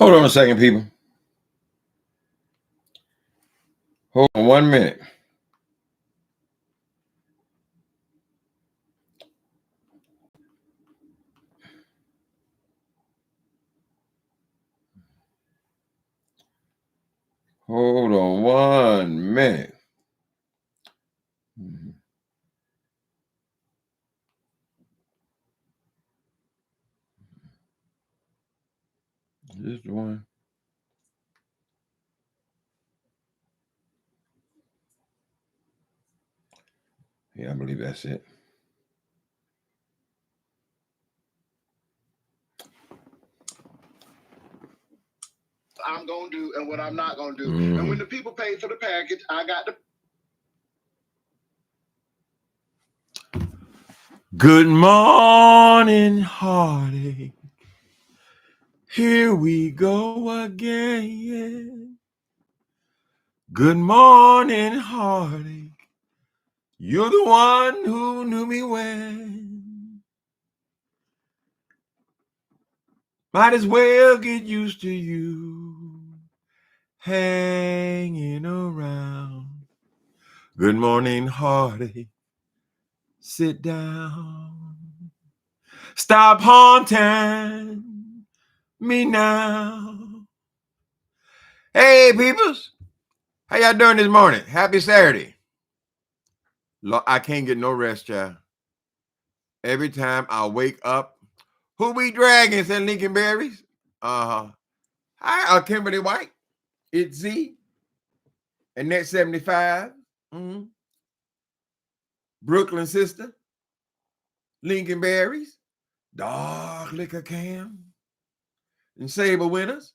Hold on a second, people. Hold on 1 minute. Hold on 1 minute. Is this the one? Yeah, I believe that's it. I'm going to do and what I'm not going to do. And when the people pay for the package, I got the... Good morning, heartache. Here we go again. Good morning, heartache. You're the one who knew me when. Might as well get used to you hanging around. Good morning, heartache. Sit down. Stop haunting me now. Hey, peoples. How y'all doing this morning? Happy Saturday. I can't get no rest, child. Every time I wake up, who we dragging? Said Lincoln Berries. Hi, Kimberly White. It's Z. And net 75. Brooklyn sister. Lincoln Berries. Dark Liquor Cam. And Sable Winners.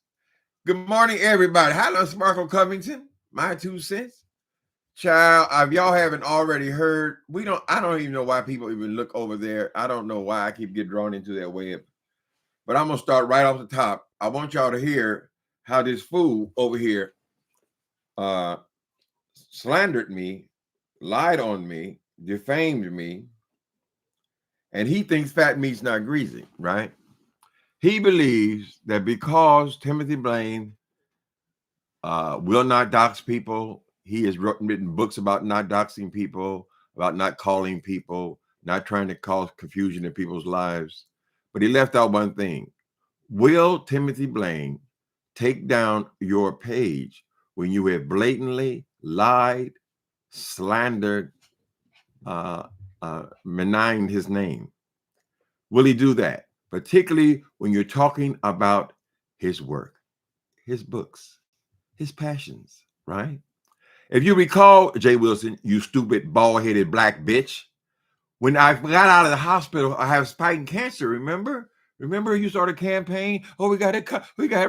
Good morning, everybody. Hello, Sparkle Covington. My 2 cents. Child, if y'all haven't already heard, I don't even know why people even look over there. I don't know why I keep getting drawn into that web. But I'm going to start right off the top. I want y'all to hear how this fool over here slandered me, lied on me, defamed me, and he thinks fat meat's not greasy, right? He believes that because Timothy Blaine will not dox people, he has written books about not doxing people, about not calling people, not trying to cause confusion in people's lives. But he left out one thing. Will Timothy Blaine take down your page when you have blatantly lied, slandered, maligned his name? Will he do that? Particularly when you're talking about his work, his books, his passions, right? If you recall, Jay Wilson, you stupid, bald-headed black bitch, when I got out of the hospital, I was fighting cancer, remember? Remember you started a campaign? Oh, we gotta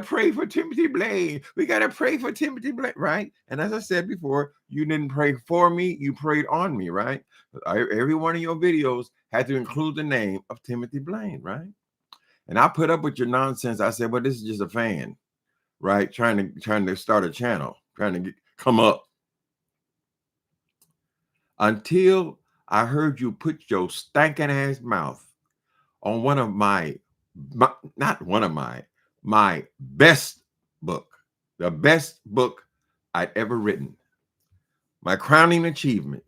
pray for Timothy Blaine. We gotta pray for Timothy Blaine, right? And as I said before, you didn't pray for me, you prayed on me, right? Every one of your videos had to include the name of Timothy Blaine, right? And I put up with your nonsense. I said, well, this is just a fan, right? Trying to start a channel, trying to come up. Until I heard you put your stinking ass mouth on my best book, the best book I'd ever written, my crowning achievement,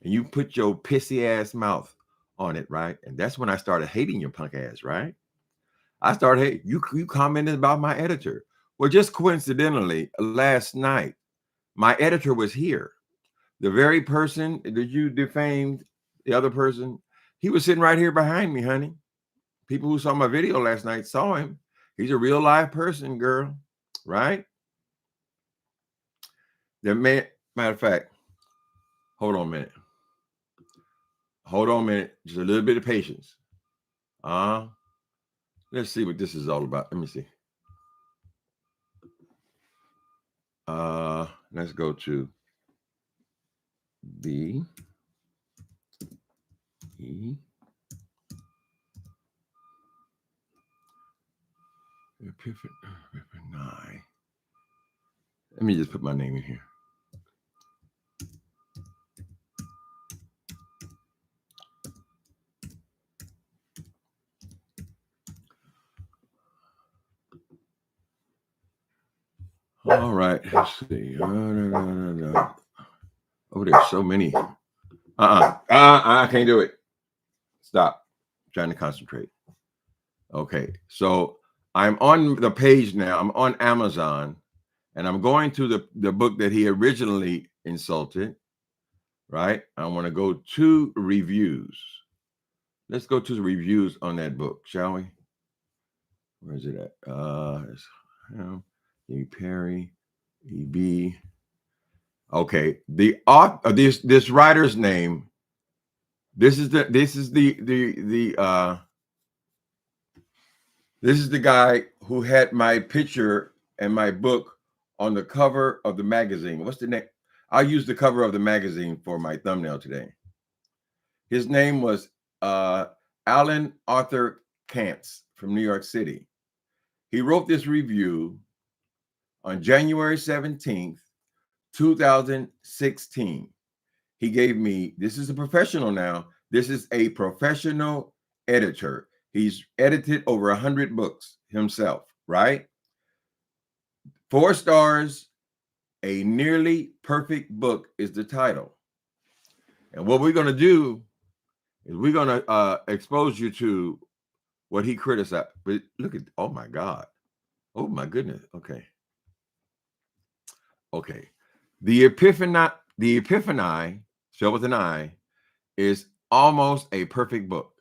and you put your pissy ass mouth on it, right? And that's when I started hating your punk ass, right? I started hating you. You commented about my editor. Well, just coincidentally, last night, my editor was here. The very person that you defamed, the other person, he was sitting right here behind me, honey. People who saw my video last night saw him. He's a real live person, girl, right? Matter of fact, hold on a minute. Hold on a minute. Just a little bit of patience. Let's see what this is all about. Let me see. Let's go to B E Epiphany. Let me just put my name in here. All right, let's see. Oh, there's so many. I can't do it. Stop. I'm trying to concentrate. Okay, so I'm on the page now. I'm on Amazon, and I'm going to the book that he originally insulted. Right. I want to go to reviews. Let's go to the reviews on that book, shall we? Where is it at? It's, E. Perry, E.B. Okay, the author, this writer's name. This is the guy who had my picture and my book on the cover of the magazine. What's the name? I'll use the cover of the magazine for my thumbnail today. His name was Alan Arthur Kantz from New York City. He wrote this review on January 17th, 2016. He gave me, this is a professional now, this is a professional editor. He's edited over 100 books himself, right? 4 stars, a nearly perfect book is the title. And what we're going to do is we're going to expose you to what he criticized. But look at, oh my God. Oh my goodness. Okay. Okay. The Epiphany, spelled with an I, is almost a perfect book.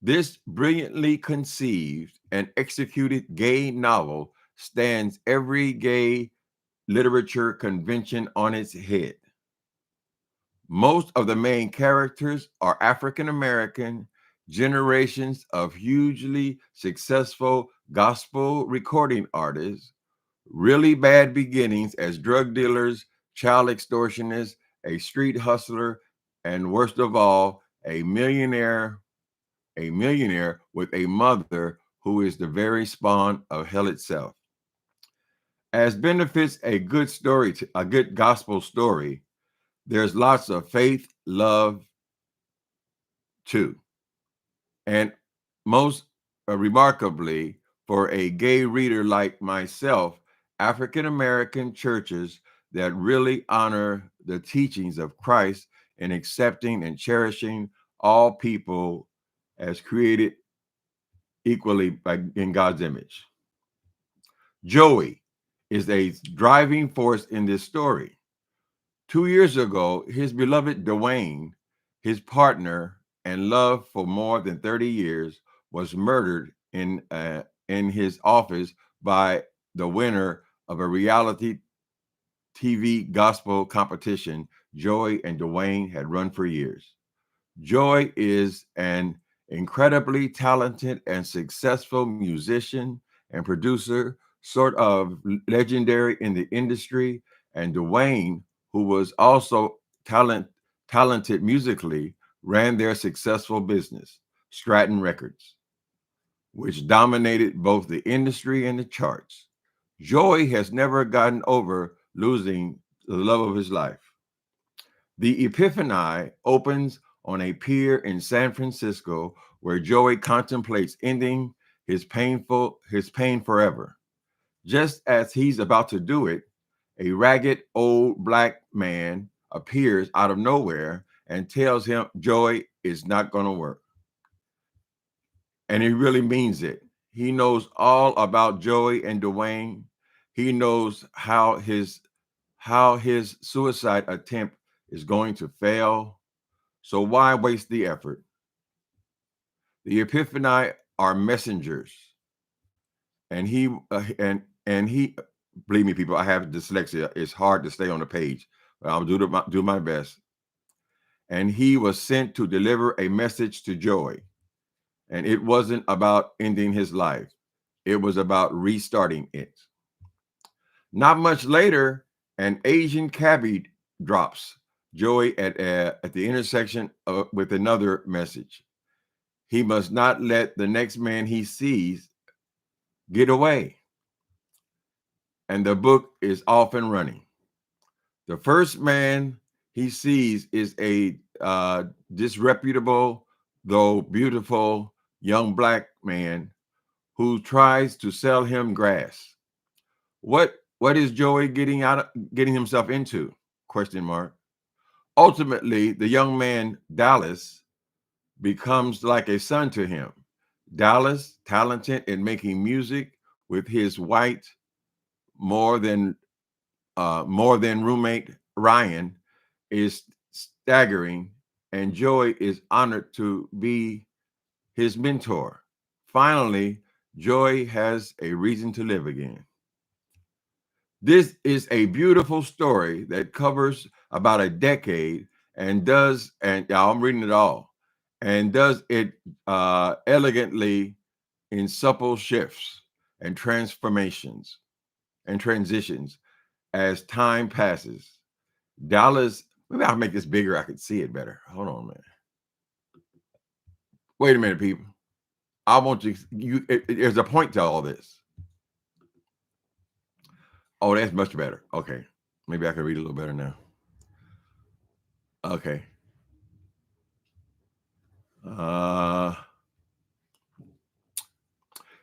This brilliantly conceived and executed gay novel stands every gay literature convention on its head. Most of the main characters are African American, generations of hugely successful gospel recording artists, really bad beginnings as drug dealers, child extortionists, a street hustler, and worst of all, a millionaire with a mother who is the very spawn of hell itself. As benefits a good story, a good gospel story, there's lots of faith, love, too. And most remarkably, for a gay reader like myself, African American churches that really honor the teachings of Christ in accepting and cherishing all people as created equally in God's image. Joey is a driving force in this story. 2 years ago, his beloved Dwayne, his partner and love for more than 30 years, was murdered in his office by the winner of a reality TV gospel competition Joey and Dwayne had run for years. Joy is an incredibly talented and successful musician and producer, sort of legendary in the industry. And Dwayne, who was also talented musically, ran their successful business, Stratton Records, which dominated both the industry and the charts. Joy has never gotten over losing the love of his life. The Epiphany opens on a pier in San Francisco where Joey contemplates ending his pain forever. Just as he's about to do it, a ragged old black man appears out of nowhere and tells him Joey is not going to work. And he really means it. He knows all about Joey and Dwayne. He knows how his suicide attempt is going to fail. So why waste the effort? The Epiphany are messengers, and he, believe me, people, I have dyslexia. It's hard to stay on the page, but I'll do my best. And he was sent to deliver a message to Joey, and it wasn't about ending his life; it was about restarting it. Not much later, an Asian cabbie drops Joey at the intersection with another message. He must not let the next man he sees get away. And the book is off and running. The first man he sees is a disreputable, though beautiful, young black man who tries to sell him grass. What What is Joey getting himself into? Question mark. Ultimately, the young man Dallas becomes like a son to him. Dallas, talented in making music with his white, more than roommate Ryan, is staggering, and Joey is honored to be his mentor. Finally, Joy has a reason to live again. This is a beautiful story that covers about a decade and I'm reading it all, and does it elegantly in supple shifts and transformations and transitions as time passes. Dallas, maybe I'll make this bigger. I could see it better. Hold on a minute. Wait a minute, people. I want there's a point to all this. Oh, that's much better. Okay. Maybe I can read a little better now. Okay.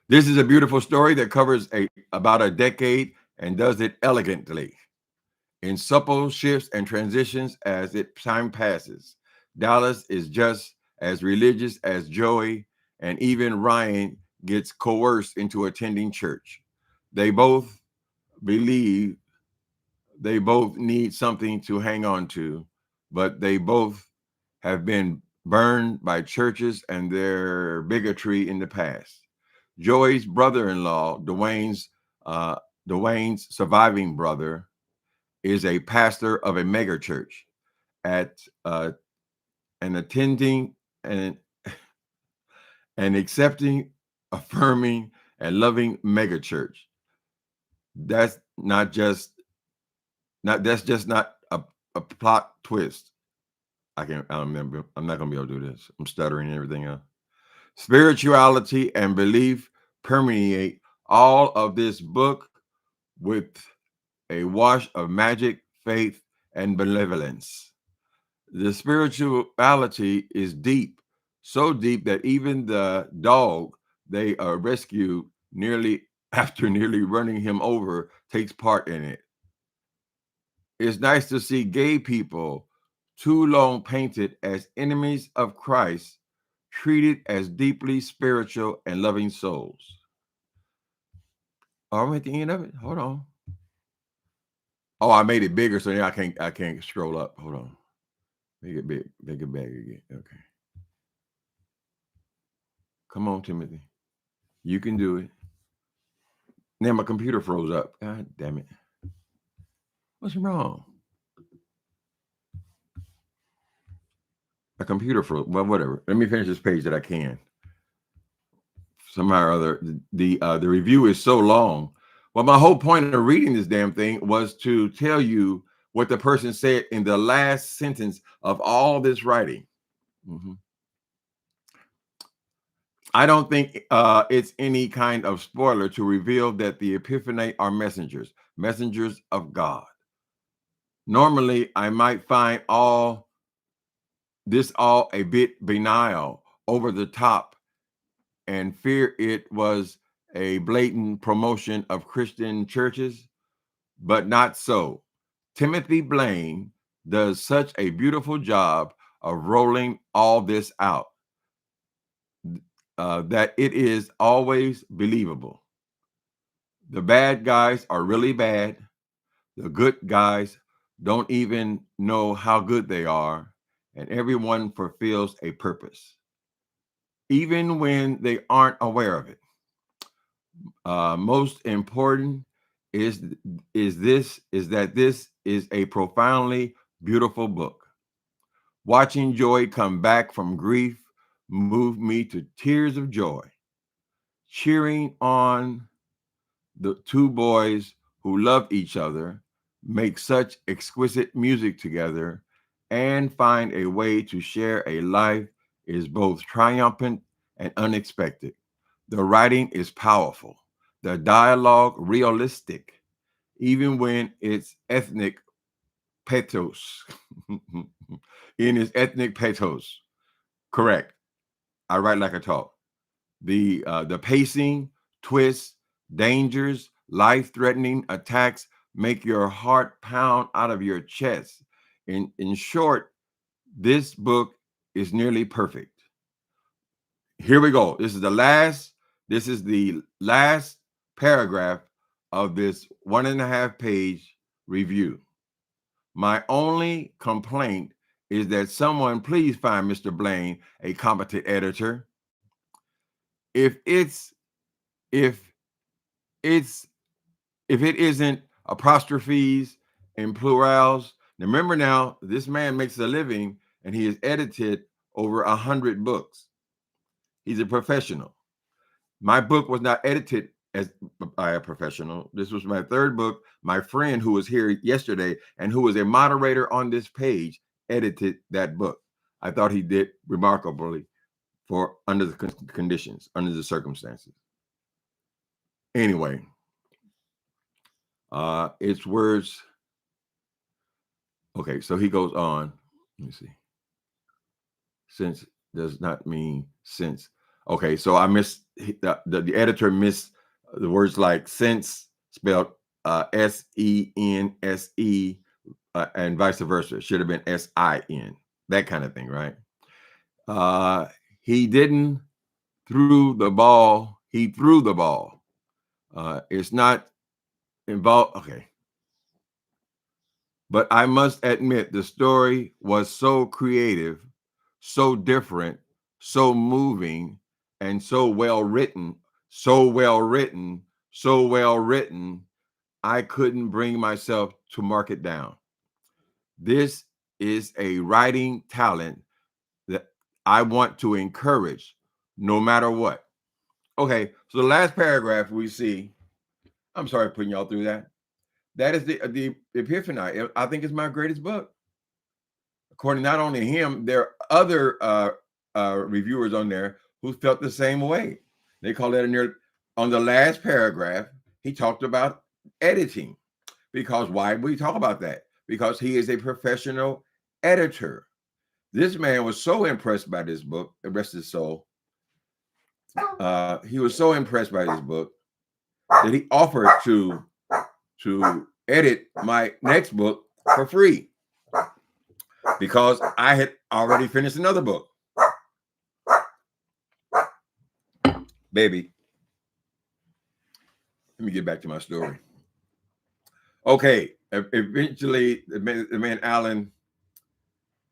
This is a beautiful story that covers about a decade and does it elegantly in supple shifts and transitions as time passes. Dallas is just as religious as Joey, and even Ryan gets coerced into attending church. They both believe they both need something to hang on to, but they both have been burned by churches and their bigotry in the past. Joey's brother-in-law, Dwayne's surviving brother, is a pastor of a megachurch at an attending and accepting, affirming, and loving megachurch. That's just not a plot twist. I don't remember. I'm not gonna be able to do this. I'm stuttering and everything else. Spirituality and belief permeate all of this book with a wash of magic, faith, and benevolence. The spirituality is deep, so deep that even the dog they rescue nearly running him over takes part in it. It's nice to see gay people, too long painted as enemies of Christ, treated as deeply spiritual and loving souls. Are we at the end of it? Hold on. Oh, I made it bigger, so now I can't scroll up. Hold on. Make it big. Make it big again. Okay. Come on, Timothy. You can do it. Now my computer froze up. God damn it. What's wrong? My computer froze. Well, whatever. Let me finish this page that I can. Somehow or other, the review is so long. Well, my whole point of reading this damn thing was to tell you what the person said in the last sentence of all this writing. Mm-hmm. I don't think it's any kind of spoiler to reveal that the Epiphany are messengers of God. Normally, I might find all a bit banal, over the top, and fear it was a blatant promotion of Christian churches, but not so. Timothy Blaine does such a beautiful job of rolling all this out that it is always believable. The bad guys are really bad. The good guys don't even know how good they are, and everyone fulfills a purpose, even when they aren't aware of it. Most important is that this is a profoundly beautiful book. Watching Joy come back from grief moved me to tears of joy. Cheering on the two boys who love each other, make such exquisite music together, and find a way to share a life is both triumphant and unexpected. The writing is powerful, the dialogue realistic, even when it's ethnic pathos. In its ethnic pathos. Correct. I write like I talk. The pacing, twists, dangers, Life-threatening attacks make your heart pound out of your chest. In short, this book is nearly perfect. Here we go. This is the last paragraph of this 1.5 page review. My only complaint is that someone please find Mr. Blaine a competent editor. If it isn't apostrophes and plurals. Now remember now, this man makes a living and he has edited over 100 books. He's a professional. My book was not edited as by a professional. This was my third book. My friend who was here yesterday and who was a moderator on this page edited that book. I thought he did remarkably for under the conditions, under the circumstances. Anyway, it's words. Okay, so he goes on. Let me see. Since does not mean since. Okay, so I missed the editor missed the words like since spelled S-E-N-S-E and vice versa. It should have been S-I-N, that kind of thing, right? He didn't threw the ball. He threw the ball. It's not involved. Okay. But I must admit the story was so creative, so different, so moving, and so well written, I couldn't bring myself to mark it down. This is a writing talent that I want to encourage no matter what. Okay, so the last paragraph we see, I'm sorry putting y'all through that. That is the Epiphany. I think it's my greatest book. According not only to him, there are other reviewers on there who felt the same way. They call that on the last paragraph, he talked about editing. Because why would we talk about that? Because he is a professional editor. This man was so impressed by this book, the rest of his soul. He was so impressed by this book that he offered to edit my next book for free because I had already finished another book. Baby, let me get back to my story. Okay, eventually the man Allen,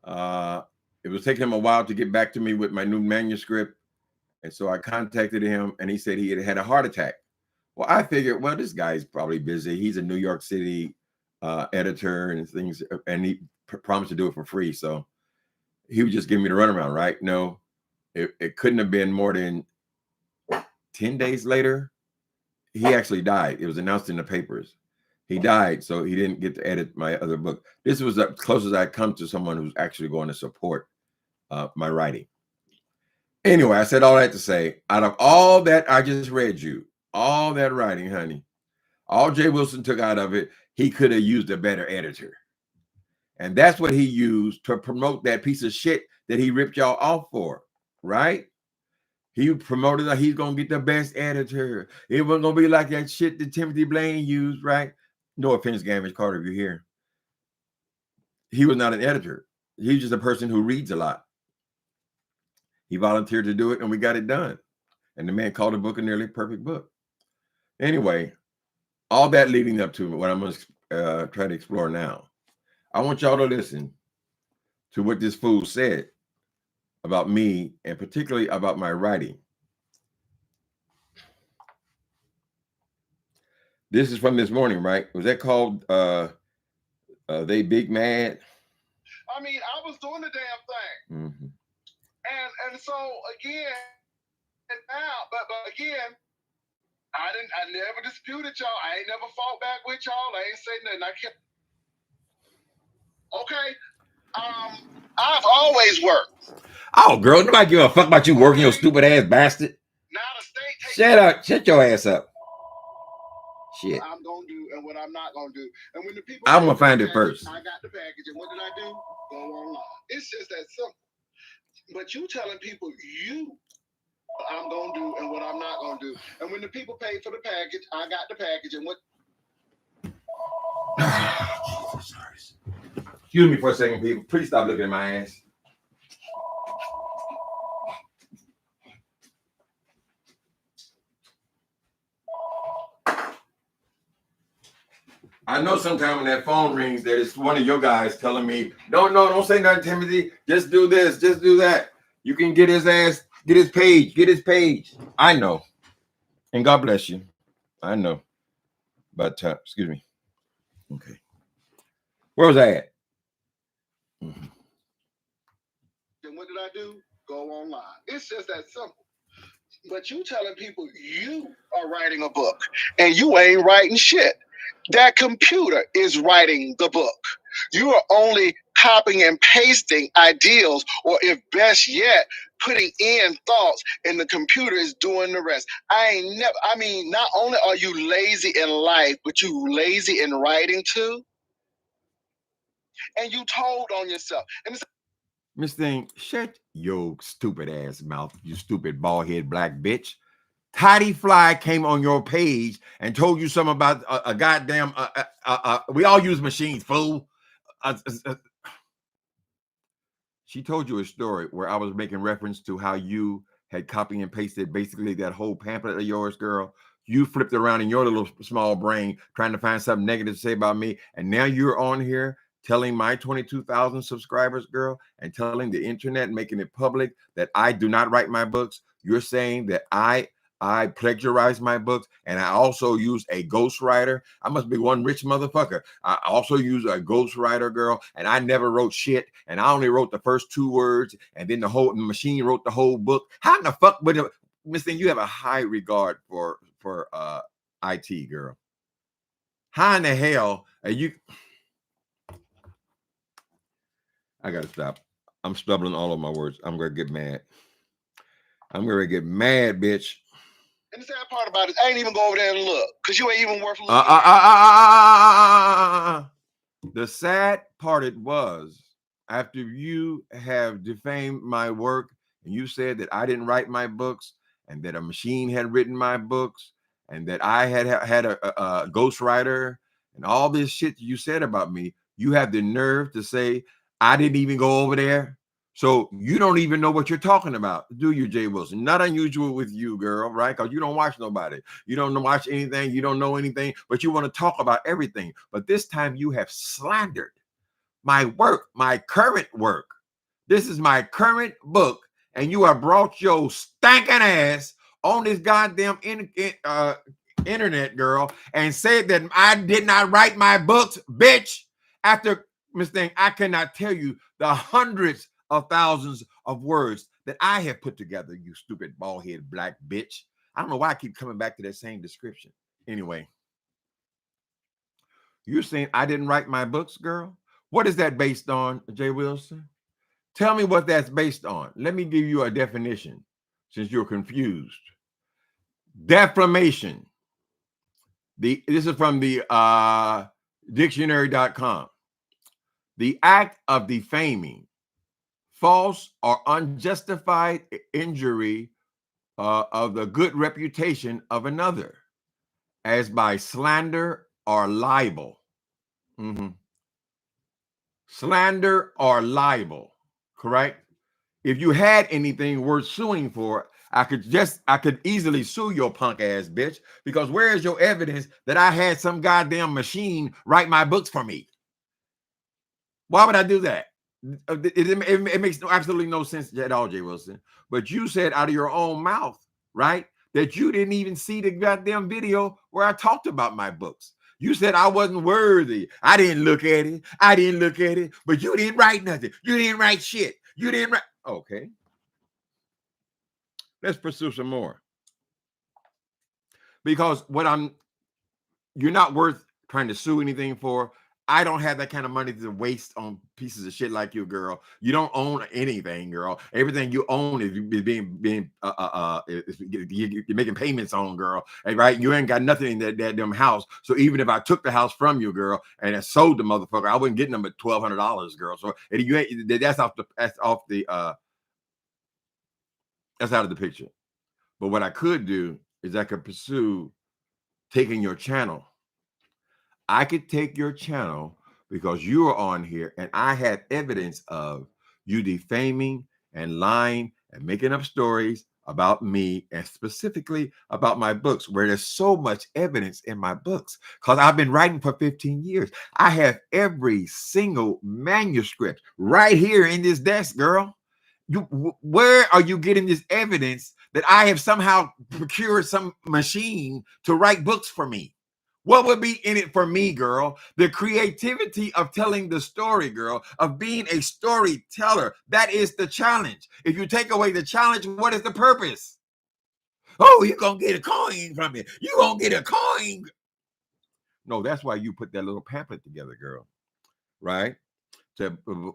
it was taking him a while to get back to me with my new manuscript. And so I contacted him and he said he had a heart attack. Well, I figured, well, this guy's probably busy. He's a New York City editor and things, and he promised to do it for free. So he would just give me the runaround, right? No, it couldn't have been more than 10 days later. He actually died. It was announced in the papers. He died, so he didn't get to edit my other book. This was as close as I come to someone who's actually going to support my writing. Anyway, I said all that to say, out of all that I just read you, all that writing, honey, all Jay Wilson took out of it, he could have used a better editor. And that's what he used to promote that piece of shit that he ripped y'all off for, right? He promoted that he's going to get the best editor. It wasn't going to be like that shit that Timothy Blaine used, right? No offense, Gamage Carter, if you're here. He was not an editor. He's just a person who reads a lot. He volunteered to do it, and we got it done. And the man called the book a nearly perfect book. Anyway, all that leading up to what I'm going to try to explore now. I want y'all to listen to what this fool said about me, and particularly about my writing. This is from this morning, right? Was that called They Big Mad? I mean, I was doing the damn thing. Mm-hmm. And so again, and now, but again, I never disputed y'all. I ain't never fought back with y'all. I ain't say nothing. I kept okay. I've always worked. Oh, girl, nobody give a fuck about you working, your stupid ass bastard. Now the state takes Shut up, shut your ass up. Shit. I'm gonna do and what I'm not gonna do. And when the people I'm gonna find it first. I got the package, and what did I do? Go online. It's just that simple. But you telling people you I'm gonna do and what I'm not gonna do. And when the people paid for the package, I got the package and what. Excuse me for a second, people. Please stop looking at my ass. I know sometimes when that phone rings, that it's one of your guys telling me, no, don't say nothing, Timothy. Just do this, just do that. You can get his ass, get his page. I know. And God bless you. I know. But, excuse me. Okay. Where was I at? And what did I do? Go online. It's just that simple. But you telling people you are writing a book and you ain't writing shit. That computer is writing the book. You are only copying and pasting ideals, or if best yet, putting in thoughts, and the computer is doing the rest. Not only are you lazy in life, but you lazy in writing too. And you told on yourself. And Miss Thing, shut your stupid ass mouth, you stupid bald head black bitch. Toddy Fly came on your page and told you something about a goddamn. We all use machines, fool. She told you a story where I was making reference to how you had copied and pasted basically that whole pamphlet of yours, girl. You flipped around in your little small brain trying to find something negative to say about me, and now you're on here telling my 22,000 subscribers, girl, and telling the internet, making it public that I do not write my books. You're saying that I plagiarize my books, and I also use a ghostwriter. I must be one rich motherfucker. I also use a ghostwriter, girl, and I never wrote shit, and I only wrote the first 2 words, and then the machine wrote the whole book. How in the fuck would it, Miss Thing, you have a high regard for IT, girl. How in the hell are you? I gotta stop. I'm stumbling all of my words. I'm gonna get mad. Bitch. the sad part about it, I ain't even go over there and look, because you ain't even worth looking at. The sad part it was, after you have defamed my work and you said that I didn't write my books and that a machine had written my books and that I had a ghostwriter and all this shit you said about me, you have the nerve to say I didn't even go over there. So you don't even know what you're talking about, do you, Jay Wilson? Not unusual with you, girl, right? Because you don't watch nobody. You don't watch anything. You don't know anything, but you want to talk about everything. But this time you have slandered my work, my current work. This is my current book, and you have brought your stinking ass on this goddamn internet, girl, and said that I did not write my books, bitch. After, Miss Thing, I cannot tell you the hundreds of thousands of words that I have put together, you stupid bald-headed black bitch. I don't know why I keep coming back to that same description. Anyway, you're saying I didn't write my books, girl? What is that based on, Jay Wilson? Tell me what that's based on. Let me give you a definition since you're confused. Defamation. This is from the dictionary.com. The act of defaming, false or unjustified injury of the good reputation of another, as by slander or libel. Slander or libel, correct? If you had anything worth suing for, I could easily sue your punk ass bitch, because where is your evidence that I had some goddamn machine write my books for me? Why would I do that? It makes absolutely no sense at all, Jay Wilson. But you said out of your own mouth, right, that you didn't even see the goddamn video where I talked about my books. You said I wasn't worthy. I didn't look at it. But you didn't write nothing. You didn't write shit. You didn't write. Okay. Let's pursue some more. Because you're not worth trying to sue anything for. I don't have that kind of money to waste on pieces of shit like you, girl. You don't own anything, girl. Everything you own is being you're making payments on, girl. Right? You ain't got nothing in that damn house. So even if I took the house from you, girl, and I sold the motherfucker, I wouldn't get them at $1,200, girl. So that's out of the picture. But what I could do is I could pursue taking your channel. I could take your channel because you are on here and I had evidence of you defaming and lying and making up stories about me and specifically about my books, where there's so much evidence in my books because I've been writing for 15 years. I have every single manuscript right here in this desk, girl. Where are you getting this evidence that I have somehow procured some machine to write books for me? What would be in it for me, girl? The creativity of telling the story, girl, of being a storyteller. That is the challenge. If you take away the challenge, what is the purpose? Oh, you're going to get a coin from it. You're going to get a coin. No, that's why you put that little pamphlet together, girl, right?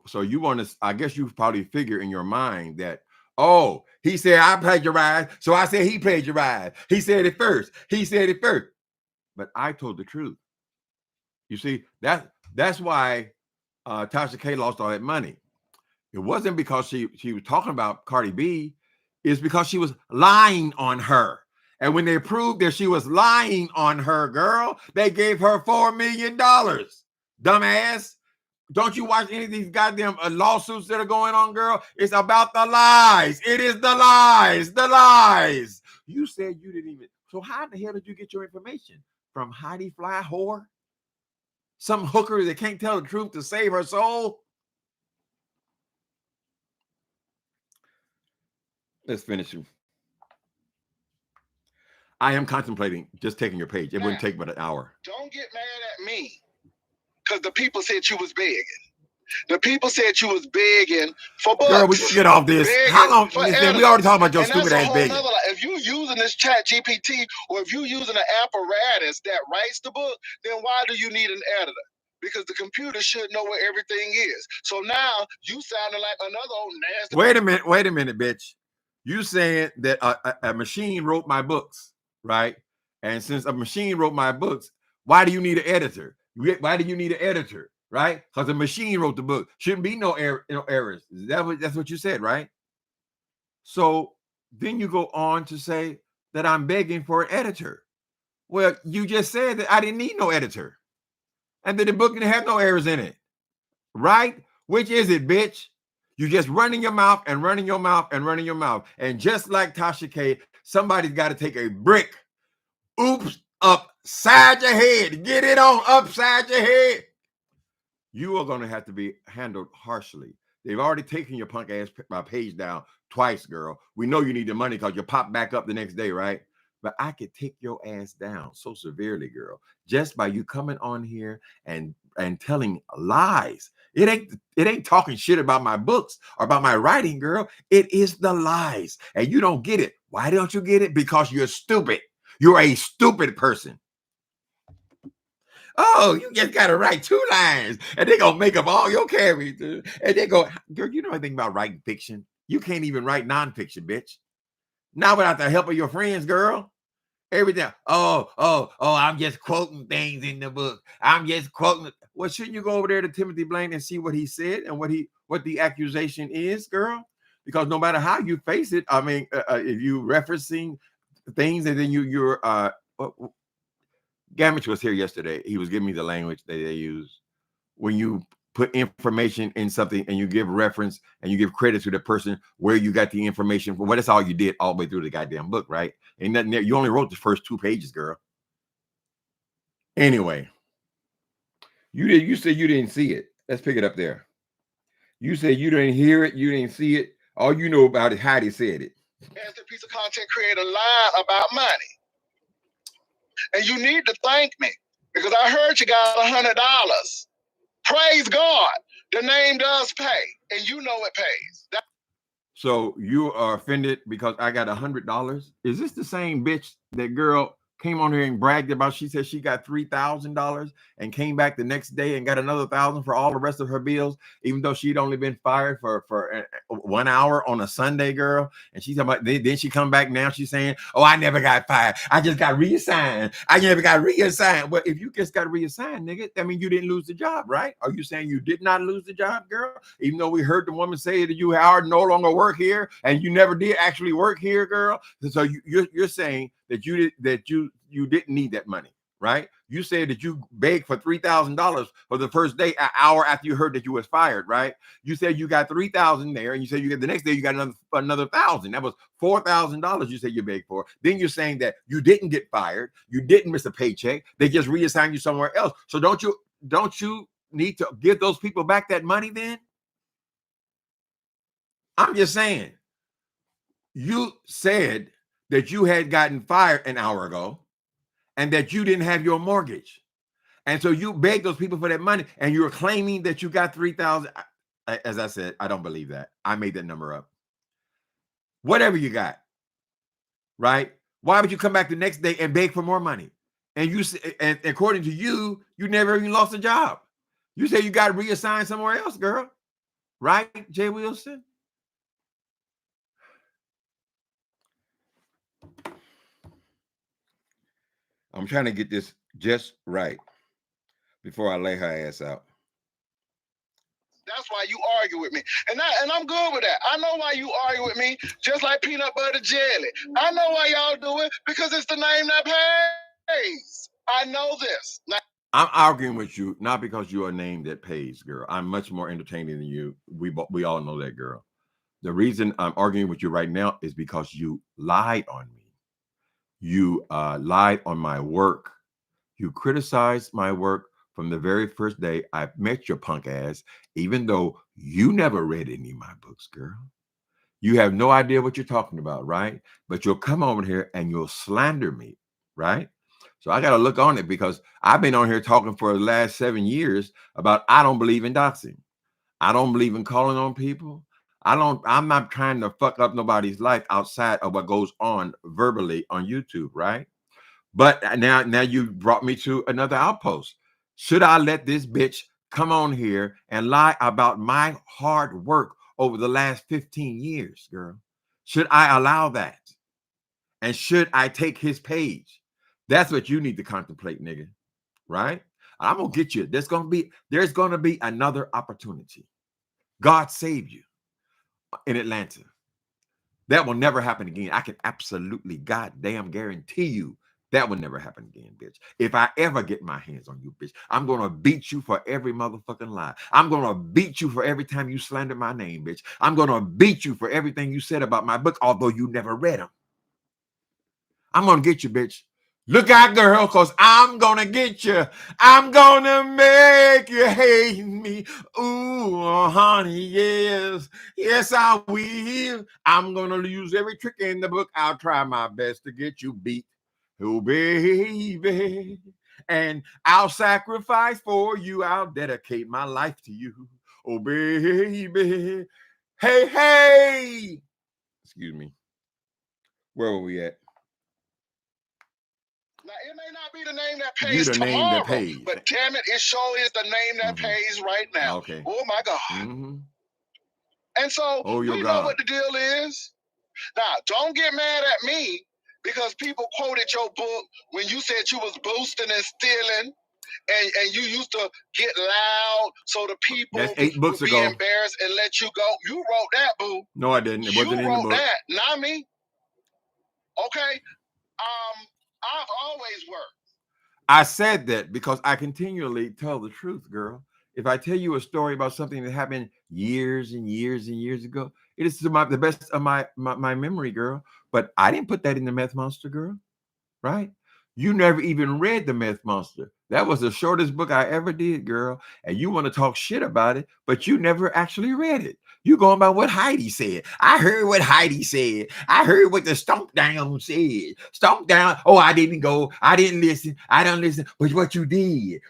So you want to, I guess you probably figure in your mind that, oh, he said I plagiarized, so I said he plagiarized. He said it first. He said it first. But I told the truth. You see, that's why Tasha K lost all that money. It wasn't because she was talking about Cardi B. It's because she was lying on her. And when they proved that she was lying on her, girl, they gave her $4 million. Dumbass. Don't you watch any of these goddamn lawsuits that are going on, girl? It's about the lies. It is the lies. The lies. You said you didn't even. So how the hell did you get your information? From Heidi Fly whore? Some hooker that can't tell the truth to save her soul? Let's finish. I am contemplating just taking your page. It wouldn't take but an hour. Don't get mad at me because the people said you was begging. The people said you was begging for books. Girl, we can get off this. How long? We already talked about your stupid ass begging. If you using this chat GPT or if you using an apparatus that writes the book, then why do you need an editor? Because the computer should know where everything is. So now you sounding like another old nasty. Wait a minute, bitch. You saying that a machine wrote my books, right? And since a machine wrote my books, why do you need an editor? Why do you need an editor? Right? Because the machine wrote the book. Shouldn't be no errors. That's what you said, right? So then you go on to say that I'm begging for an editor. Well, you just said that I didn't need no editor. And that the book didn't have no errors in it. Right? Which is it, bitch? You just running your mouth and running your mouth and running your mouth. And just like Tasha K, somebody's got to take a brick. Oops, upside your head. Get it on upside your head. You are going to have to be handled harshly. They've already taken your punk ass page down twice, girl. We know you need the money because you pop back up the next day, right? But I could take your ass down so severely, girl, just by you coming on here and telling lies. It ain't talking shit about my books or about my writing, girl. It is the lies. And you don't get it. Why don't you get it? Because you're stupid. You're a stupid person. Oh, you just got to write 2 lines and they're going to make up all your characters. And they go, girl, you know anything about writing fiction? You can't even write nonfiction, bitch. Not without the help of your friends, girl. Every time, I'm just quoting things in the book. I'm just quoting. Well, shouldn't you go over there to Timothy Blaine and see what he said and what the accusation is, girl? Because no matter how you face it, I mean, if you referencing things and then you're Gamage was here yesterday. He was giving me the language that they use when you put information in something and you give reference and you give credit to the person where you got the information from. Well, that's all you did all the way through the goddamn book, right? Ain't nothing there. You only wrote the first 2 pages, girl. Anyway, you said you didn't see it. Let's pick it up there. You said you didn't hear it, you didn't see it. All you know about it, Heidi said it. As the piece of content creator lie about money. And you need to thank me because I heard you got $100. Praise God. The name does pay, and you know it pays. So you are offended because I got $100? Is this the same bitch that girl came on here and bragged about, she said she got $3,000 and came back the next day and got another 1,000 for all the rest of her bills, even though she'd only been fired for 1 hour on a Sunday, girl. And she's about, then she come back now, she's saying, oh, I never got fired. I just got reassigned. I never got reassigned. Well, if you just got reassigned, nigga, that means you didn't lose the job, right? Are you saying you did not lose the job, girl? Even though we heard the woman say that you, Howard, no longer work here and you never did actually work here, girl. So you're saying that you didn't need that money, right? You said that you begged for $3,000 for the first day, an hour after you heard that you was fired, right? You said you got 3,000 there, and you said you get the next day you got another 1,000. That was $4,000 you said you begged for. Then you're saying that you didn't get fired, you didn't miss a paycheck, they just reassigned you somewhere else. So don't you need to give those people back that money then? I'm just saying. You said that you had gotten fired an hour ago and that you didn't have your mortgage. And so you begged those people for that money and you're claiming that you got 3,000. As I said, I don't believe that. I made that number up. Whatever you got, right? Why would you come back the next day and beg for more money? And according to you, you never even lost a job. You say you got reassigned somewhere else, girl. Right, Jay Wilson? I'm trying to get this just right before I lay her ass out. That's why you argue with me. And I'm good with that. I know why you argue with me, just like peanut butter jelly. I know why y'all do it, because it's the name that pays. I know this. Now, I'm arguing with you, not because you're a name that pays, girl. I'm much more entertaining than you. We all know that, girl. The reason I'm arguing with you right now is because you lied on me. You lied on my work. You criticized my work from the very first day I met your punk ass, even though you never read any of my books, girl. You have no idea what you're talking about, right? But you'll come over here and you'll slander me, right? So I got to look on it because I've been on here talking for the last 7 years about I don't believe in doxing. I don't believe in calling on people. I'm not trying to fuck up nobody's life outside of what goes on verbally on YouTube, right? But now you brought me to another outpost. Should I let this bitch come on here and lie about my hard work over the last 15 years, girl? Should I allow that? And should I take his page? That's what you need to contemplate, nigga. Right? I'm gonna get you. There's gonna be another opportunity. God save you in Atlanta. That will never happen again. I can absolutely goddamn guarantee you that will never happen again, bitch. If I ever get my hands on you, bitch, I'm gonna beat you for every motherfucking lie. I'm gonna beat you for every time you slander my name, bitch. I'm gonna beat you for everything you said about my book, although you never read them. I'm gonna get you, bitch. Look out, girl, because I'm gonna get you. I'm gonna make you hate me. Ooh, honey, yes. Yes, I will. I'm gonna use every trick in the book. I'll try my best to get you beat. Oh, baby. And I'll sacrifice for you. I'll dedicate my life to you. Oh, baby. Hey, hey. Excuse me. Where were we at? now, it may not be the name that You pays the tomorrow, name that pays. but damn it, it sure is the name that pays right now. Okay. Oh my God. And so Oh, your we know God. what the deal is. Now, don't get mad at me because people quoted your book when you said you was boosting and stealing, and you used to get loud so the people That's 8 books would be ago. embarrassed and let you go. You wrote that, boo. No, I didn't. It wasn't You in the wrote book. that, not me. Okay. I've always worked. I said that because I continually tell the truth, girl. If I tell you a story about something that happened years and years and years ago, it is the best of my memory, girl. But I didn't put that in the Meth Monster, girl. Right? You never even read the Meth Monster. That was the shortest book I ever did, girl. And you want to talk shit about it, but you never actually read it. You going by what Heidi said. I heard what Heidi said. I heard what the Stomp Down said. Stomp Down. Oh, I didn't go. I didn't listen. I don't listen. But what you did,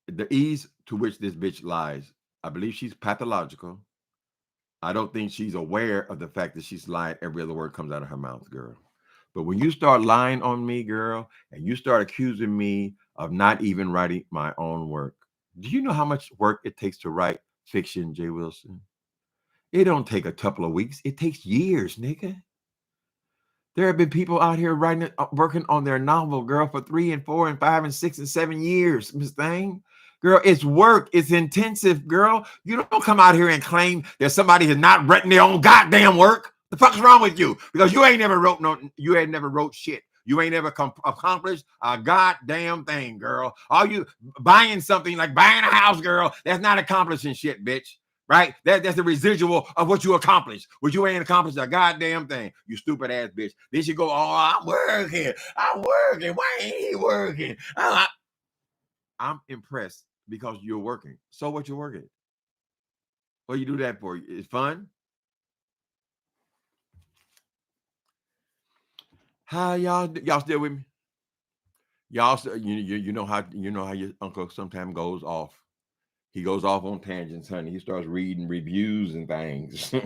the ease to which this bitch lies, I believe she's pathological. I don't think she's aware of the fact that she's lying. Every other word comes out of her mouth, girl. But when you start lying on me, girl, and you start accusing me of not even writing my own work, do you know how much work it takes to write fiction, Jay Wilson? It don't take a couple of weeks. It takes years, nigga. There have been people out here writing, working on their novel, girl, for 3 and 4 and 5 and 6 and 7 years, Miss Thing. Girl, it's work. It's intensive, girl. You don't come out here and claim that somebody has not written their own goddamn work. The fuck's wrong with you? Because you ain't never wrote you ain't never wrote shit. You ain't never accomplished a goddamn thing, girl. All you buying something like buying a house, girl, that's not accomplishing shit, bitch. Right? That's the residual of what you accomplished. What you ain't accomplished a goddamn thing. You stupid ass bitch. Then you go, oh, I'm working. I'm working. Why ain't he working? I'm impressed because you're working. So what you working? What you do that for? It's fun? Hi, y'all still with me? Y'all, you know how your uncle sometimes goes off. He goes off on tangents, honey. He starts reading reviews and things. Okay.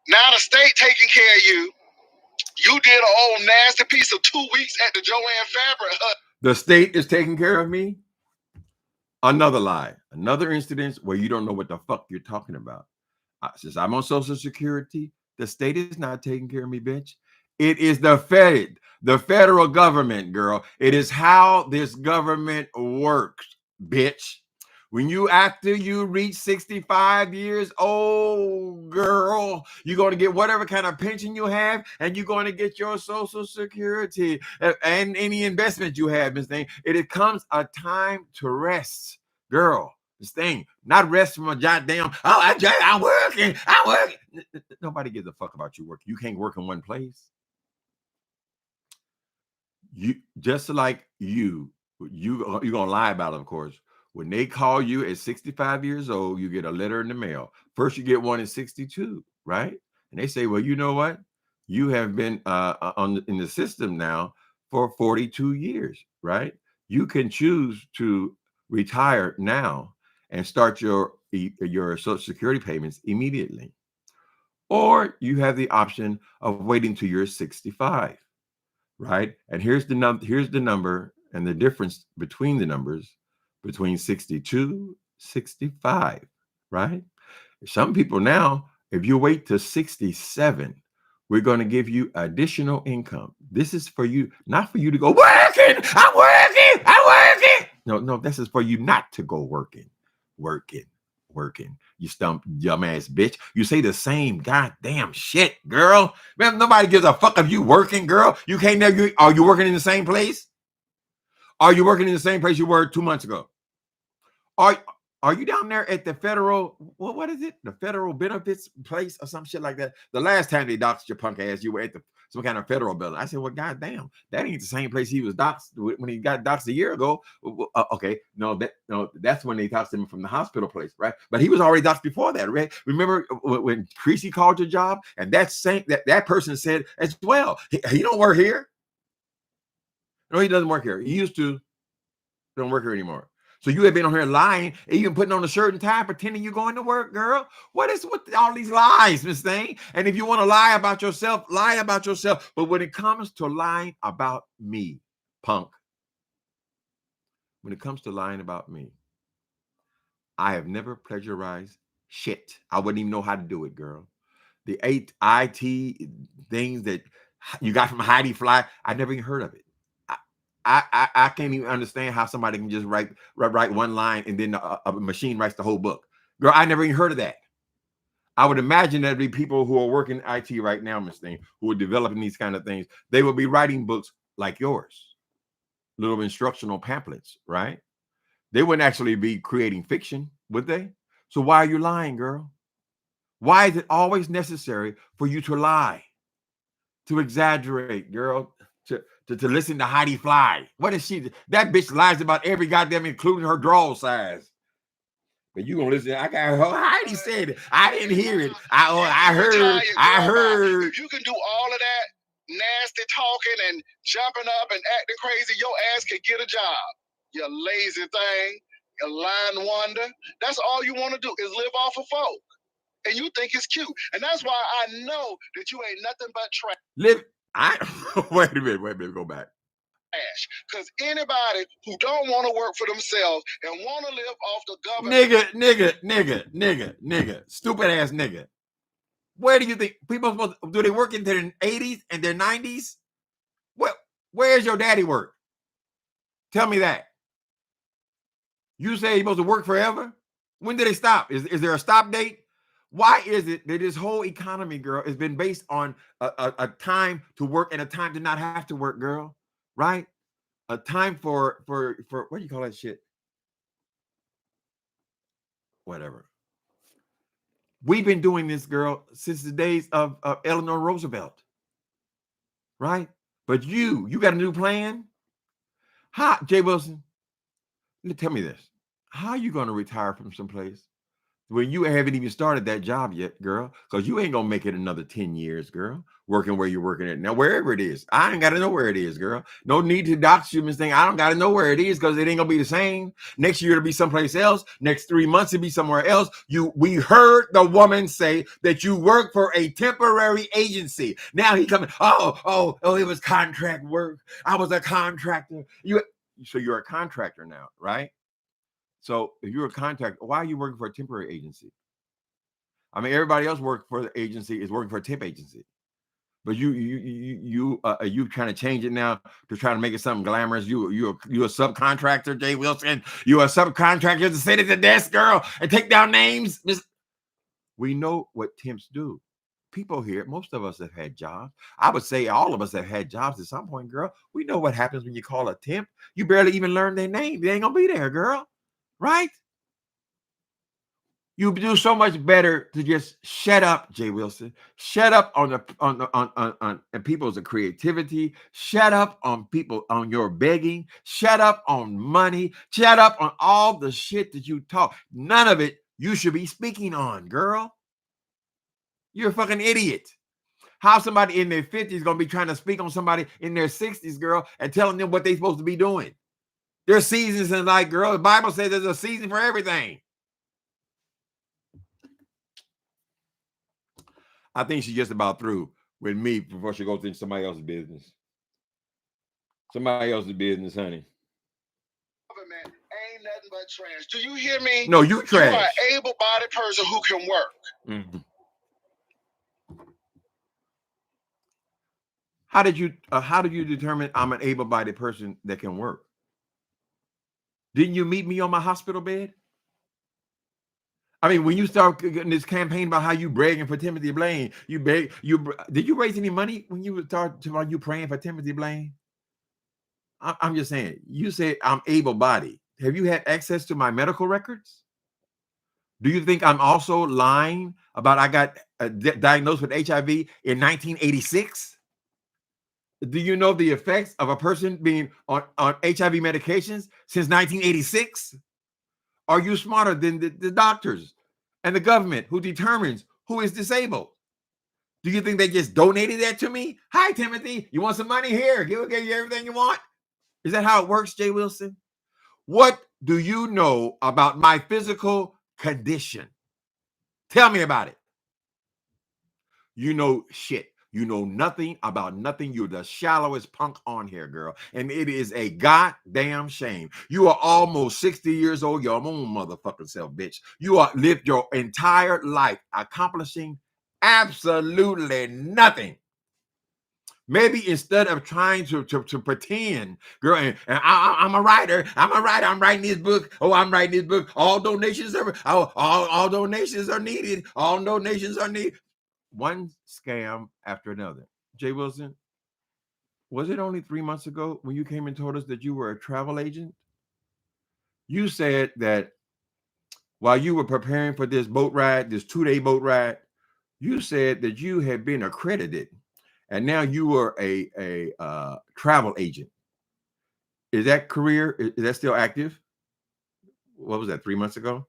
Now the state taking care of you. You did an old nasty piece of 2 weeks at the Joanne Fabric. The state is taking care of me. Another lie. Another incident where you don't know what the fuck you're talking about. Since I'm on Social Security, the state is not taking care of me, bitch. It is the federal government, girl. It is how this government works, bitch. When after you reach 65 years old, girl, you're going to get whatever kind of pension you have, and you're going to get your Social Security and any investment you have, Miss Thing. It comes a time to rest, girl. This thing, not rest from a goddamn, I'm working. Nobody gives a fuck about you working. You can't work in one place. You just like you're gonna lie about it, of course. When they call you at 65 years old, you get a letter in the mail. First, you get one at 62, right? And they say, well, you know what? You have been in the system now for 42 years, right? You can choose to retire now and start your Social Security payments immediately. Or you have the option of waiting till you're 65, right? And here's the number and the difference between the numbers between 62, 65, right? Some people now, if you wait to 67, we're going to give you additional income. This is for you, not for you to go working. I'm working. No, this is for you not to go working. You dumbass bitch. You say the same goddamn shit, girl. Man, nobody gives a fuck if you working, girl. You can't never. Are you working in the same place? Are you working in the same place you were 2 months ago? Are you down there at the federal, what is it? The federal benefits place or some shit like that? The last time they doxed your punk ass, you were at some kind of federal building. I said, well, goddamn, that ain't the same place he was doxed when he got doxed a year ago. Okay, no, that's when they doxed him from the hospital place, right? But he was already doxed before that, right? Remember when Creasy called your job and that person said as well, he don't work here. No, he doesn't work here. He used to. Don't work here anymore. So you have been on here lying, even putting on a shirt and tie, pretending you're going to work, girl. What is with all these lies, Miss Thing? And if you want to lie about yourself, lie about yourself. But when it comes to lying about me, punk, when it comes to lying about me, I have never plagiarized shit. I wouldn't even know how to do it, girl. The IT things that you got from Heidi Fly, I never even heard of it. I can't even understand how somebody can just write one line and then a machine writes the whole book. Girl, I never even heard of that. I would imagine there'd be people who are working IT right now, Miss Thing, who are developing these kind of things. They would be writing books like yours, little instructional pamphlets, right? They wouldn't actually be creating fiction, would they? So why are you lying, girl? Why is it always necessary for you to lie, to exaggerate, girl? To listen to Heidi Fly. What is she? That bitch lies about every goddamn, including her draw size. But you gonna listen? I got her. Heidi said it. I didn't hear it. I heard. If you can do all of that nasty talking and jumping up and acting crazy, your ass can get a job. You lazy thing. a line wonder. That's all you want to do is live off of folk. And you think it's cute. And that's why I know that you ain't nothing but trash. Wait a minute, go back. Because anybody who don't want to work for themselves and want to live off the government. Nigga, stupid ass nigga. Where do you think people are supposed to, do they work into their 80s and their 90s? Where's your daddy work? Tell me that. You say you're supposed to work forever? When did they stop? Is there a stop date? Why is it that this whole economy, girl, has been based on a time to work and a time to not have to work, girl? Right? A time for what do you call that shit? Whatever. We've been doing this, girl, since the days of Eleanor Roosevelt. Right? But you got a new plan? Jay Wilson, tell me this. How are you going to retire from someplace when you haven't even started that job yet, girl? Because you ain't going to make it another 10 years, girl, working where you're working at now, wherever it is. I ain't got to know where it is, girl. No need to dox you, Miss Thing. I don't got to know where it is because it ain't going to be the same. Next year, it'll be someplace else. Next 3 months, it'll be somewhere else. We heard the woman say that you work for a temporary agency. Now he coming, oh, it was contract work. I was a contractor. So you're a contractor now, right? So if you're a contractor, why are you working for a temporary agency? I mean, everybody else working for the agency is working for a temp agency, but you trying to change it now to try to make it something glamorous. You a subcontractor, Jay Wilson. You a subcontractor to sit at the desk, girl, and take down names. We know what temps do. People here, most of us have had jobs. I would say all of us have had jobs at some point, girl. We know what happens when you call a temp. You barely even learn their name. They ain't gonna be there, girl. Right? You do so much better to just shut up, Jay Wilson. Shut up on people's creativity. Shut up on people on your begging. Shut up on money. Shut up on all the shit that you talk. None of it you should be speaking on, girl. You're a fucking idiot. How somebody in their 50s gonna be trying to speak on somebody in their 60s, girl, and telling them what they're supposed to be doing? There's seasons in life, girl. The Bible says there's a season for everything. I think she's just about through with me before she goes into somebody else's business. Somebody else's business, honey. Government ain't nothing but trash. Do you hear me? No, you trash. You are an able-bodied person who can work. Mm-hmm. How did you determine I'm an able-bodied person that can work? Didn't you meet me on my hospital bed? I mean, when you start getting this campaign about how you bragging for Timothy Blaine, did you raise any money when you start while you praying for Timothy Blaine? I'm just saying, you said I'm able-bodied. Have you had access to my medical records? Do you think I'm also lying about I got diagnosed with HIV in 1986? Do you know the effects of a person being on HIV medications since 1986? Are you smarter than the doctors and the government who determines who is disabled? Do you think they just donated that to me? Hi, Timothy. You want some money? Here. Give you everything you want. Is that how it works, Jay Wilson? What do you know about my physical condition? Tell me about it. You know shit. You know nothing about nothing. You're the shallowest punk on here, girl. And it is a goddamn shame. You are almost 60 years old. Your own motherfucking self, bitch. You are lived your entire life accomplishing absolutely nothing. Maybe instead of trying to pretend, girl, and I'm a writer. I'm writing this book. Oh, I'm writing this book. All donations are all donations are needed. All donations are needed. One scam after another. Jay Wilson, was it only 3 months ago when you came and told us that you were a travel agent? You said that while you were preparing for this boat ride, this 2-day boat ride, you said that you had been accredited and now you were a travel agent. Is that career, is that still active? What was that, 3 months ago?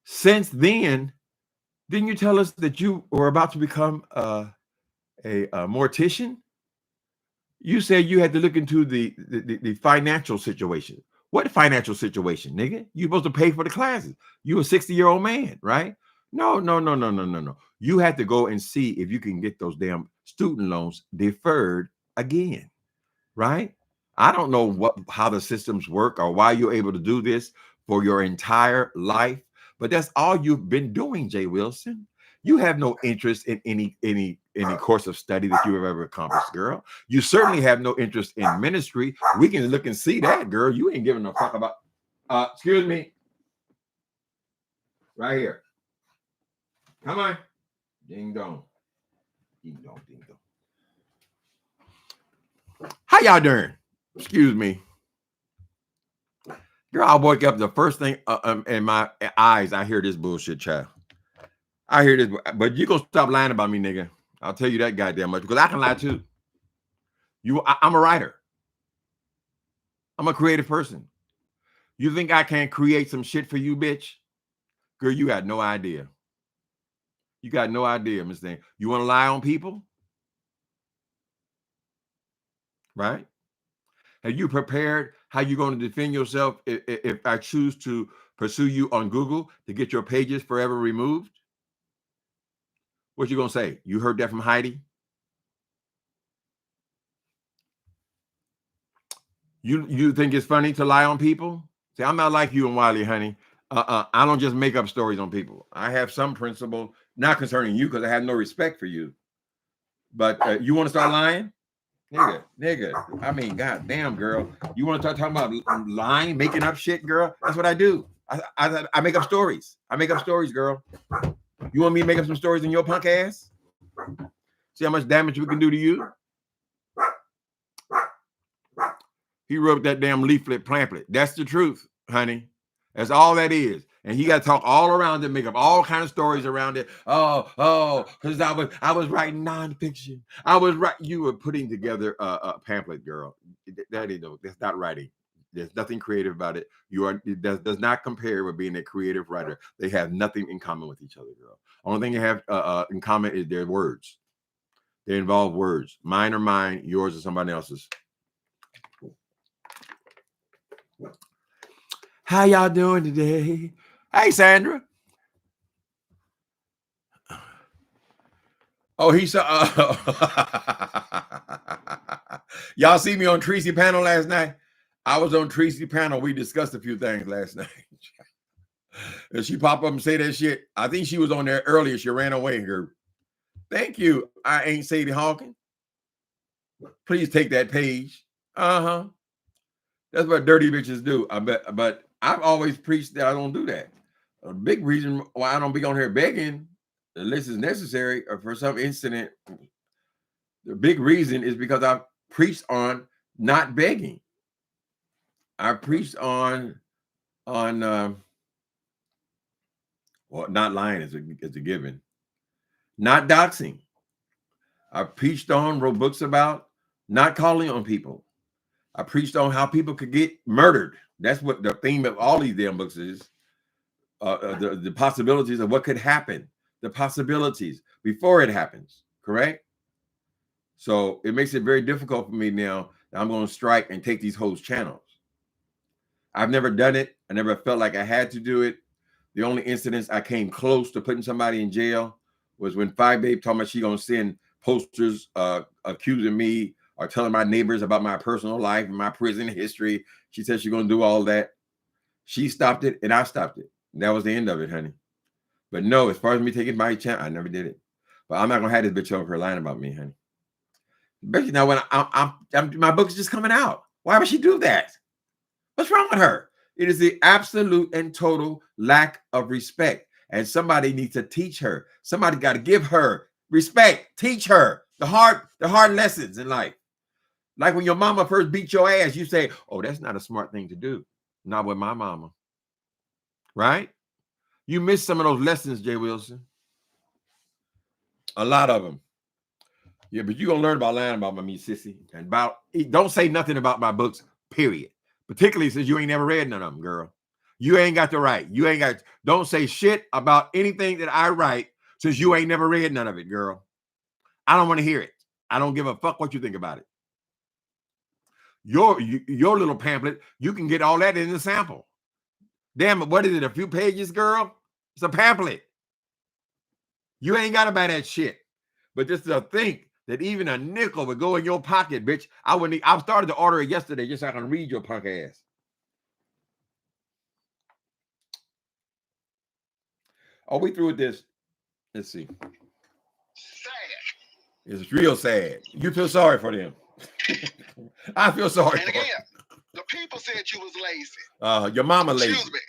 Since then, didn't you tell us that you were about to become a mortician? You said you had to look into the financial situation. What financial situation, nigga? You supposed to pay for the classes. You a 60-year-old man, right? No. You have to go and see if you can get those damn student loans deferred again, right? I don't know how the systems work or why you're able to do this for your entire life, but that's all you've been doing, Jay Wilson. You have no interest in any course of study that you have ever accomplished, girl. You certainly have no interest in ministry. We can look and see that, girl. You ain't giving a fuck about. Excuse me. Right here. Come on. Ding dong. Ding dong. Ding dong. How y'all doing? Excuse me. Girl, I wake up, the first thing in my eyes, I hear this bullshit, child. I hear this, but you gonna stop lying about me, nigga. I'll tell you that goddamn much, because I can lie too. I'm a writer. I'm a creative person. You think I can't create some shit for you, bitch? Girl, you got no idea. You got no idea, Miss Thing. You want to lie on people? Right? Have you prepared how you're going to defend yourself if I choose to pursue you on Google to get your pages forever removed? What you going to say? You heard that from Heidi? You think it's funny to lie on people? See, I'm not like you and Wiley, honey. I don't just make up stories on people. I have some principle, not concerning you, because I have no respect for you. But you want to start lying? Nigga. I mean, goddamn, girl. You want to start talking about lying, making up shit, girl? That's what I do. I make up stories. I make up stories, girl. You want me to make up some stories in your punk ass? See how much damage we can do to you? He wrote that damn leaflet pamphlet. That's the truth, honey. That's all that is. And he got to talk all around it, make up all kind of stories around it. Because I was writing nonfiction. You were putting together a pamphlet, girl. That's not writing. There's nothing creative about it. It does not compare with being a creative writer. They have nothing in common with each other, girl. Only thing they have in common is their words. They involve words. Mine are mine, yours or somebody else's. How y'all doing today? Hey, Sandra. Oh, he saw. Y'all see me on Tracy panel last night? I was on Tracy panel. We discussed a few things last night. And she pop up and say that shit. I think she was on there earlier. She ran away. Her. Thank you. I ain't Sadie Hawkins. Please take that page. That's what dirty bitches do. I bet. But I've always preached that I don't do that. A big reason why I don't be on here begging, unless it's necessary or for some incident. The big reason is because I preached on not begging. I preached on well, not lying is a given. Not doxing. I preached on, wrote books about not calling on people. I preached on how people could get murdered. That's what the theme of all these damn books is. The possibilities of what could happen. The possibilities before it happens. Correct? So it makes it very difficult for me now that I'm going to strike and take these host channels. I've never done it. I never felt like I had to do it. The only incidents I came close to putting somebody in jail was when Five Babe told me she going to send posters accusing me or telling my neighbors about my personal life and my prison history. She said she's going to do all that. She stopped it and I stopped it. And that was the end of it, honey. But no, as far as me taking my chance, I never did it. But I'm not going to have this bitch over here lying about me, honey. Especially now when my book's just coming out. Why would she do that? What's wrong with her? It is the absolute and total lack of respect. And somebody needs to teach her. Somebody got to give her respect. Teach her the hard lessons in life. Like when your mama first beat your ass, you say, oh, that's not a smart thing to do. Not with my mama. Right? You missed some of those lessons, Jay Wilson. A lot of them. Yeah, but you're going to learn about lying about me, sissy. And don't say nothing about my books, period. Particularly since you ain't never read none of them, girl. You ain't got the right. Don't say shit about anything that I write since you ain't never read none of it, girl. I don't want to hear it. I don't give a fuck what you think about it. Your little pamphlet, you can get all that in the sample. Damn it, what is it, a few pages, girl? It's a pamphlet. You ain't got to buy that shit. But just to think that even a nickel would go in your pocket, bitch. I started to order it yesterday just so I can read your punk ass. Are we through with this? Let's see. Sad. It's real sad. You feel sorry for them. I feel sorry And for again, them. the people said you was lazy. Your mama lazy. Excuse me.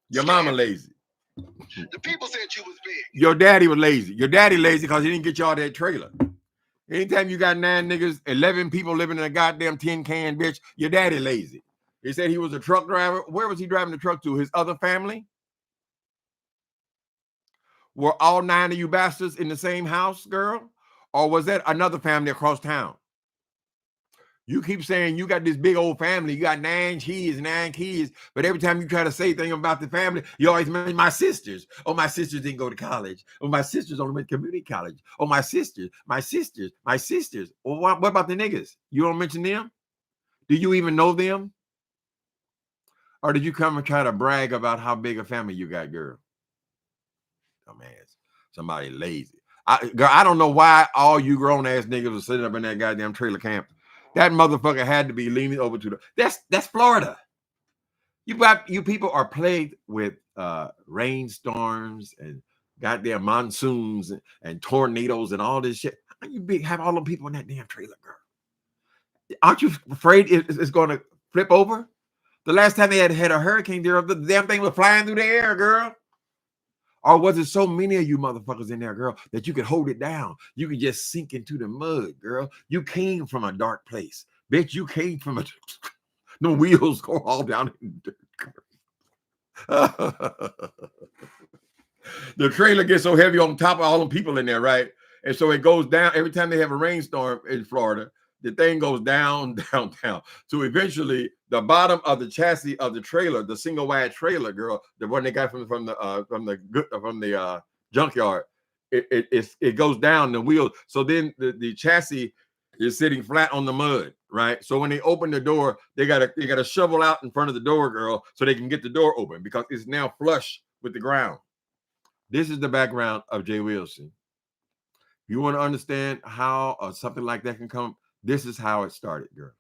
Your mama lazy. The people said you was big. Your daddy was lazy. Your daddy lazy because he didn't get y'all that trailer. Anytime you got 9 niggas, 11 people living in a goddamn tin can, bitch, your daddy lazy. He said he was a truck driver. Where was he driving the truck to? His other family? Were all 9 of you bastards in the same house, girl? Or was that another family across town? You keep saying you got this big old family. You got 9 kids. But every time you try to say things about the family, you always mention my sisters. Oh, my sisters didn't go to college. Oh, my sisters only went to community college. Oh, my sisters. Well, what about the niggas? You don't mention them? Do you even know them? Or did you come and try to brag about how big a family you got, girl? Dumbass. Somebody lazy. Girl, I don't know why all you grown ass niggas are sitting up in that goddamn trailer camp. That motherfucker had to be leaning over to that's Florida. You people are plagued with rainstorms and goddamn monsoons and tornadoes and all this shit. How you have all them people in that damn trailer, girl? Aren't you afraid it's going to flip over? The last time they had a hurricane, the damn thing was flying through the air, girl. Or was it so many of you motherfuckers in there, girl, that you could hold it down? You could just sink into the mud, girl. You came from a dark place. Bitch, you came from a... The wheels go all down in the dirt. The trailer gets so heavy on top of all the people in there, right? And so it goes down. Every time they have a rainstorm in Florida, the thing goes down. So eventually, the bottom of the chassis of the trailer, the single wide trailer, girl, the one they got from the junkyard, it goes down the wheel. So then the chassis is sitting flat on the mud, right? So when they open the door, they gotta shovel out in front of the door, girl, so they can get the door open because it's now flush with the ground. This is the background of Jay Wilson. You want to understand how something like that can come? This is how it started, girl.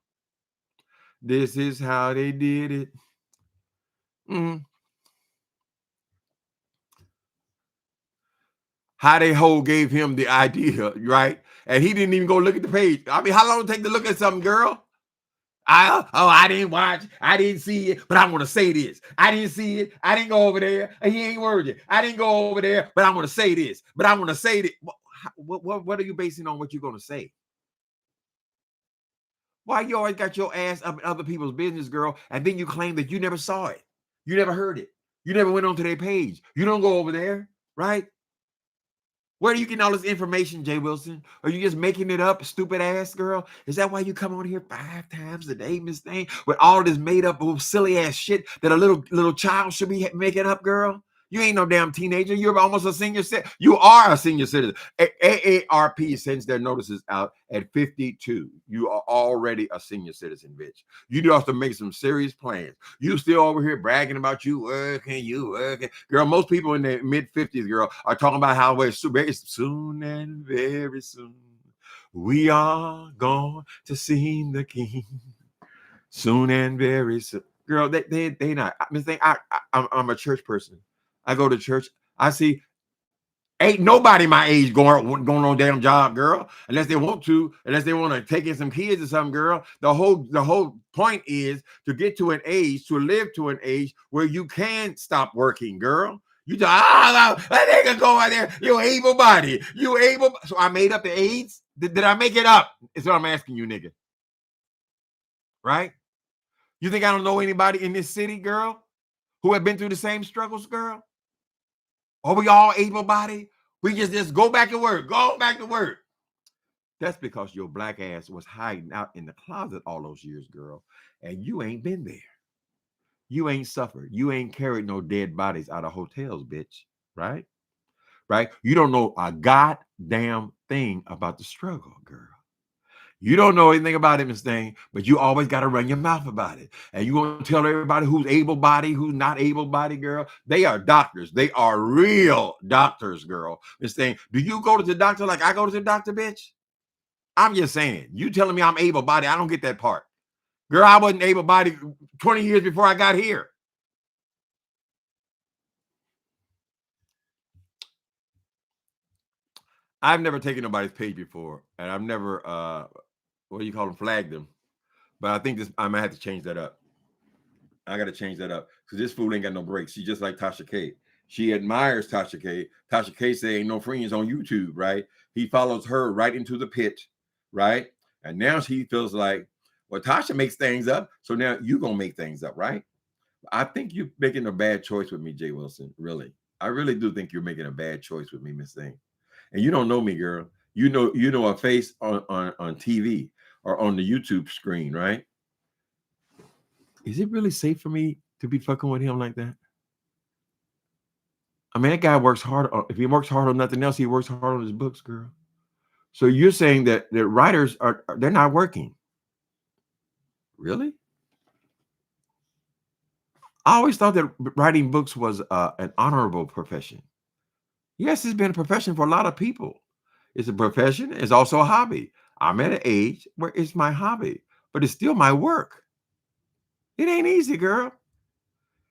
This is how they did it. How they whole gave him the idea, right? And he didn't even go look at the page. I mean, how long did it take to look at something, girl? I didn't watch. I didn't see it, but I want to say this. I didn't see it. I didn't go over there. He ain't worthy. I didn't go over there, but I want to say this. But I want to say that. What are you basing on what you're going to say? Why you always got your ass up in other people's business, girl, and then you claim that you never saw it. You never heard it. You never went onto their page. You don't go over there, right? Where are you getting all this information, Jay Wilson? Are you just making it up, stupid ass girl? Is that why you come on here 5 times a day, Miss Thing, with all this made up silly ass shit that a little child should be making up, girl? You ain't no damn teenager. You're almost a senior citizen. You are a senior citizen. AARP sends their notices out at 52. You are already a senior citizen, bitch. You do have to make some serious plans. You still over here bragging about you working. Girl, most people in their mid-50s, girl, are talking about how we're very soon and very soon we are going to see the King. Soon and very soon. Girl, they not. I mean, I'm a church person. I go to church. I see ain't nobody my age going on damn job, girl, unless they want to take in some kids or something, girl. The whole point is to get to an age, to live to an age where you can stop working, girl. You just that nigga go out there. You able body. You able. So I made up the age. Did I make it up? Is what I'm asking you, nigga. Right? You think I don't know anybody in this city, girl, who have been through the same struggles, girl? Are we all able-bodied? We just go back to work. Go back to work. That's because your black ass was hiding out in the closet all those years, girl, and you ain't been there. You ain't suffered. You ain't carried no dead bodies out of hotels, bitch. Right? Right? You don't know a goddamn thing about the struggle, girl. You don't know anything about it, Miss Thing, but you always got to run your mouth about it. And you want to tell everybody who's able-bodied, who's not able-bodied, girl. They are doctors. They are real doctors, girl. Miss Thing, do you go to the doctor like I go to the doctor, bitch? I'm just saying. You telling me I'm able-bodied, I don't get that part. Girl, I wasn't able-bodied 20 years before I got here. I've never taken nobody's page before, and I've never, what do you call them, flagged them. But I think I might have to change that up. I got to change that up because this fool ain't got no breaks. She's just like Tasha K. She admires Tasha K. Tasha K say ain't no friends on YouTube, right? He follows her right into the pit, right? And now she feels like, well, Tasha makes things up, so now you gonna make things up, right? I think you're making a bad choice with me, Jay Wilson. Really, I really do think you're making a bad choice with me, Miss Thing. And you don't know me, girl. You know a face on TV or on the YouTube screen, right? Is it really safe for me to be fucking with him like that? I mean, that guy works hard. If he works hard on nothing else, he works hard on his books, girl. So you're saying that the writers they're not working? Really? I always thought that writing books was an honorable profession. Yes, it's been a profession for a lot of people. It's a profession. It's also a hobby. I'm at an age where it's my hobby, but it's still my work. It ain't easy, girl.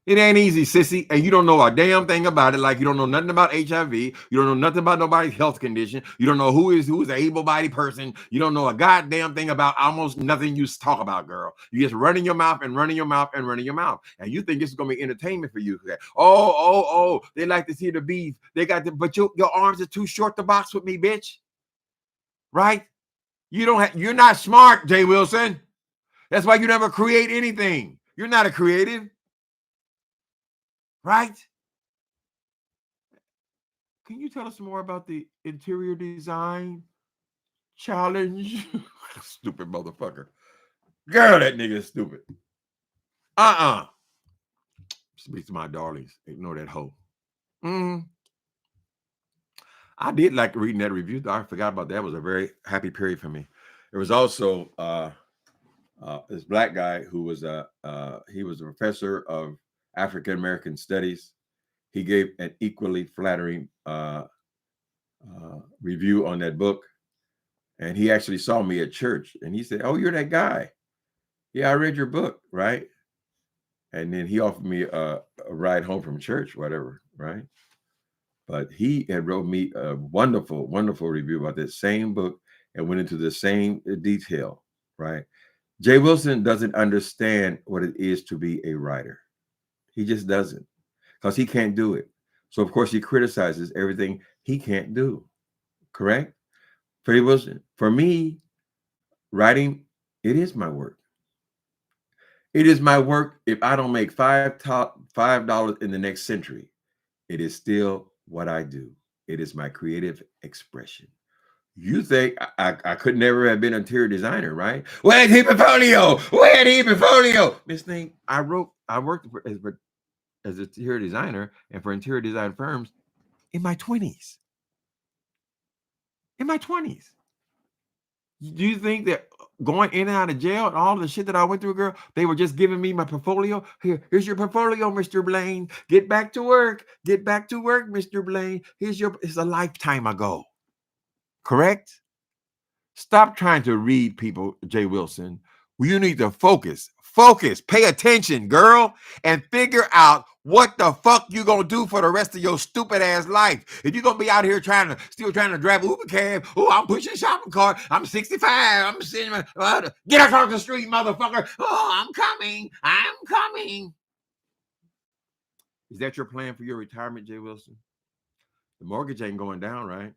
It ain't easy, sissy. And you don't know a damn thing about it. Like you don't know nothing about HIV. You don't know nothing about nobody's health condition. You don't know who's an able-bodied person. You don't know a goddamn thing about almost nothing you talk about, girl. You just running your mouth and running your mouth and running your mouth. And you think this is gonna be entertainment for you. Oh, they like to see the beef. They got but your arms are too short to box with me, bitch. Right? You're not smart, Jay Wilson. That's why you never create anything. You're not a creative. Right? Can you tell us more about the interior design challenge? Stupid motherfucker. Girl, that nigga is stupid. Speaks to my darlings. Ignore that hoe. I did like reading that review, though. I forgot about that. It was a very happy period for me. There was also this black guy who was he was a professor of African American studies. He gave an equally flattering review on that book. And he actually saw me at church and he said, "Oh, you're that guy. Yeah, I read your book, right?" And then he offered me a ride home from church, whatever, right? But he had wrote me a wonderful, wonderful review about that same book and went into the same detail, right? Jay Wilson doesn't understand what it is to be a writer. He just doesn't, because he can't do it. So, of course, he criticizes everything he can't do, correct? For me, writing, it is my work. It is my work. If I don't make $5 in the next century, it is still what I do. It is my creative expression. You think I could never have been an interior designer, right? Where's the portfolio? Where's the portfolio? This thing I worked as an interior designer and for interior design firms in my 20s. In my 20s. Do you think that going in and out of jail and all the shit that I went through, girl, they were just giving me my portfolio? Here's your portfolio, Mr. Blaine. Get back to work. Get back to work, Mr. Blaine. It's a lifetime ago. Correct? Stop trying to read people, Jay Wilson. You need to focus. Focus. Pay attention, girl, and figure out what the fuck you gonna do for the rest of your stupid ass life. If you're gonna be out here still trying to drive Uber cab, oh, I'm pushing a shopping cart. I'm 65. I'm sitting. Get across the street, motherfucker. Oh, I'm coming. I'm coming. Is that your plan for your retirement, Jay Wilson? The mortgage ain't going down, right?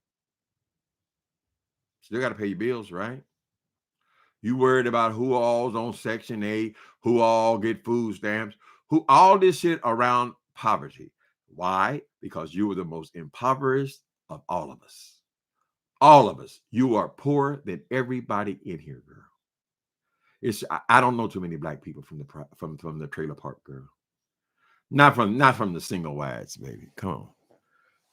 Still got to pay your bills, right? You worried about who all's on Section 8, who all get food stamps, who all this shit around poverty. Why? Because you were the most impoverished of all of us. All of us. You are poorer than everybody in here, girl. I don't know too many black people from the trailer park, girl. Not from the single wides, baby. Come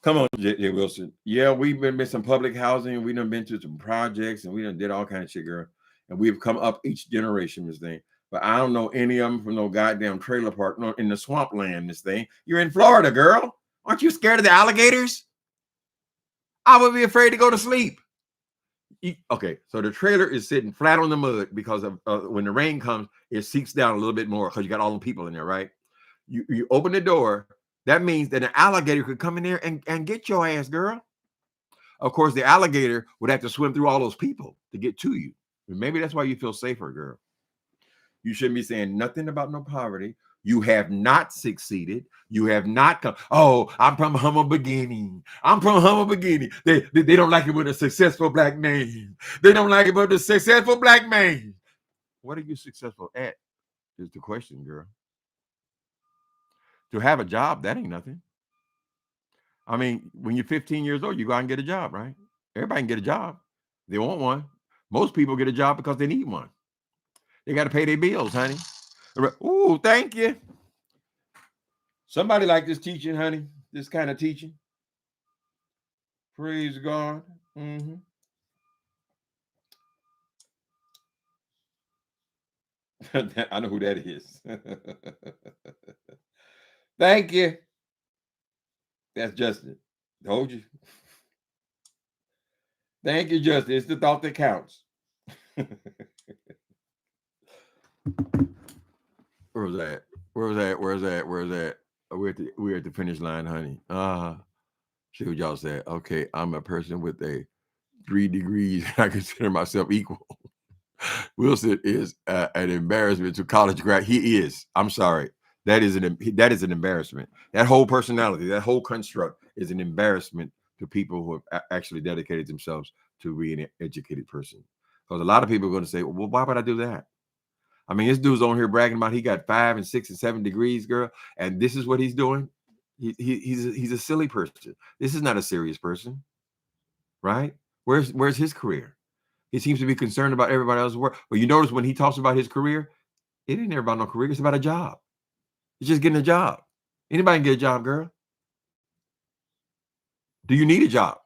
on, Jay Wilson. Yeah, we've been some public housing. We done been to some projects and we done did all kinds of shit, girl. and we've come up each generation, Miss Thing. But I don't know any of them from no goddamn trailer park, no in the swamp land, Miss Thing. You're in Florida, girl. Aren't you scared of the alligators? I would be afraid to go to sleep. Okay, so the trailer is sitting flat on the mud because of when the rain comes, it seeps down a little bit more because you got all the people in there, right? You open the door, that means that an alligator could come in there and get your ass, girl. Of course, the alligator would have to swim through all those people to get to you. Maybe that's why you feel safer, girl. You shouldn't be saying nothing about no poverty. You have not succeeded. You have not come. Oh, I'm from humble beginning. I'm from humble beginning. They don't like it with a successful black man. They don't like it with a successful black man. What are you successful at? Is the question, girl. To have a job, that ain't nothing. I mean, when you're 15 years old, you go out and get a job, right? Everybody can get a job. They want one. Most people get a job because they need one. They got to pay their bills, honey. Ooh, thank you. Somebody like this teaching, honey. This kind of teaching. Praise God. Mm-hmm. I know who that is. Thank you. That's Justin. Told you. Thank you, Justin. It's the thought that counts. Where was that? Where's that? We're at the finish line, honey. See what y'all said. Okay, I'm a person with a 3 degrees. I consider myself equal. Wilson is an embarrassment to college grad. He is. I'm sorry. That is an embarrassment. That whole personality, that whole construct is an embarrassment to people who have actually dedicated themselves to being an educated person. Because a lot of people are going to say, well, why would I do that? I mean, this dude's on here bragging about he got 5 and 6 and 7 degrees, girl, and this is what he's doing. He's a silly person. This is not a serious person, right? Where's his career? He seems to be concerned about everybody else's work. But you notice when he talks about his career, it ain't about no career. It's about a job. It's just getting a job. Anybody can get a job, girl. Do you need a job?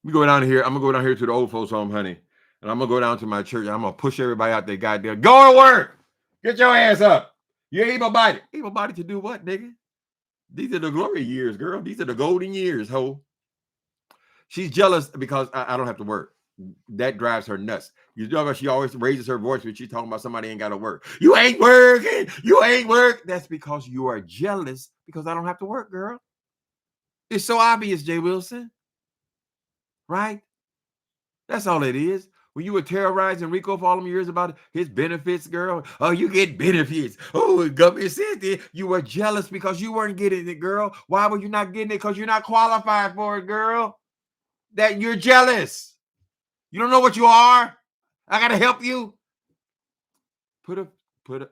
We go down here. I'm gonna go down here to the old folks' home, honey, and I'm gonna go down to my church. I'm gonna push everybody out there. Goddamn, go to work. Get your ass up. You're able-bodied. Able-bodied to do what, nigga? These are the glory years, girl. These are the golden years, ho. She's jealous because I don't have to work. That drives her nuts. You know, she always raises her voice when she's talking about somebody ain't got to work. You ain't working. You ain't work. That's because you are jealous because I don't have to work, girl. It's so obvious, Jay Wilson. Right? That's all it is. When you were terrorizing Rico for all them years about his benefits, girl. Oh, you get benefits. Oh, the government said that. You were jealous because you weren't getting it, girl. Why were you not getting it? Because you're not qualified for it, girl. That you're jealous. You don't know what you are. I got to help you. Put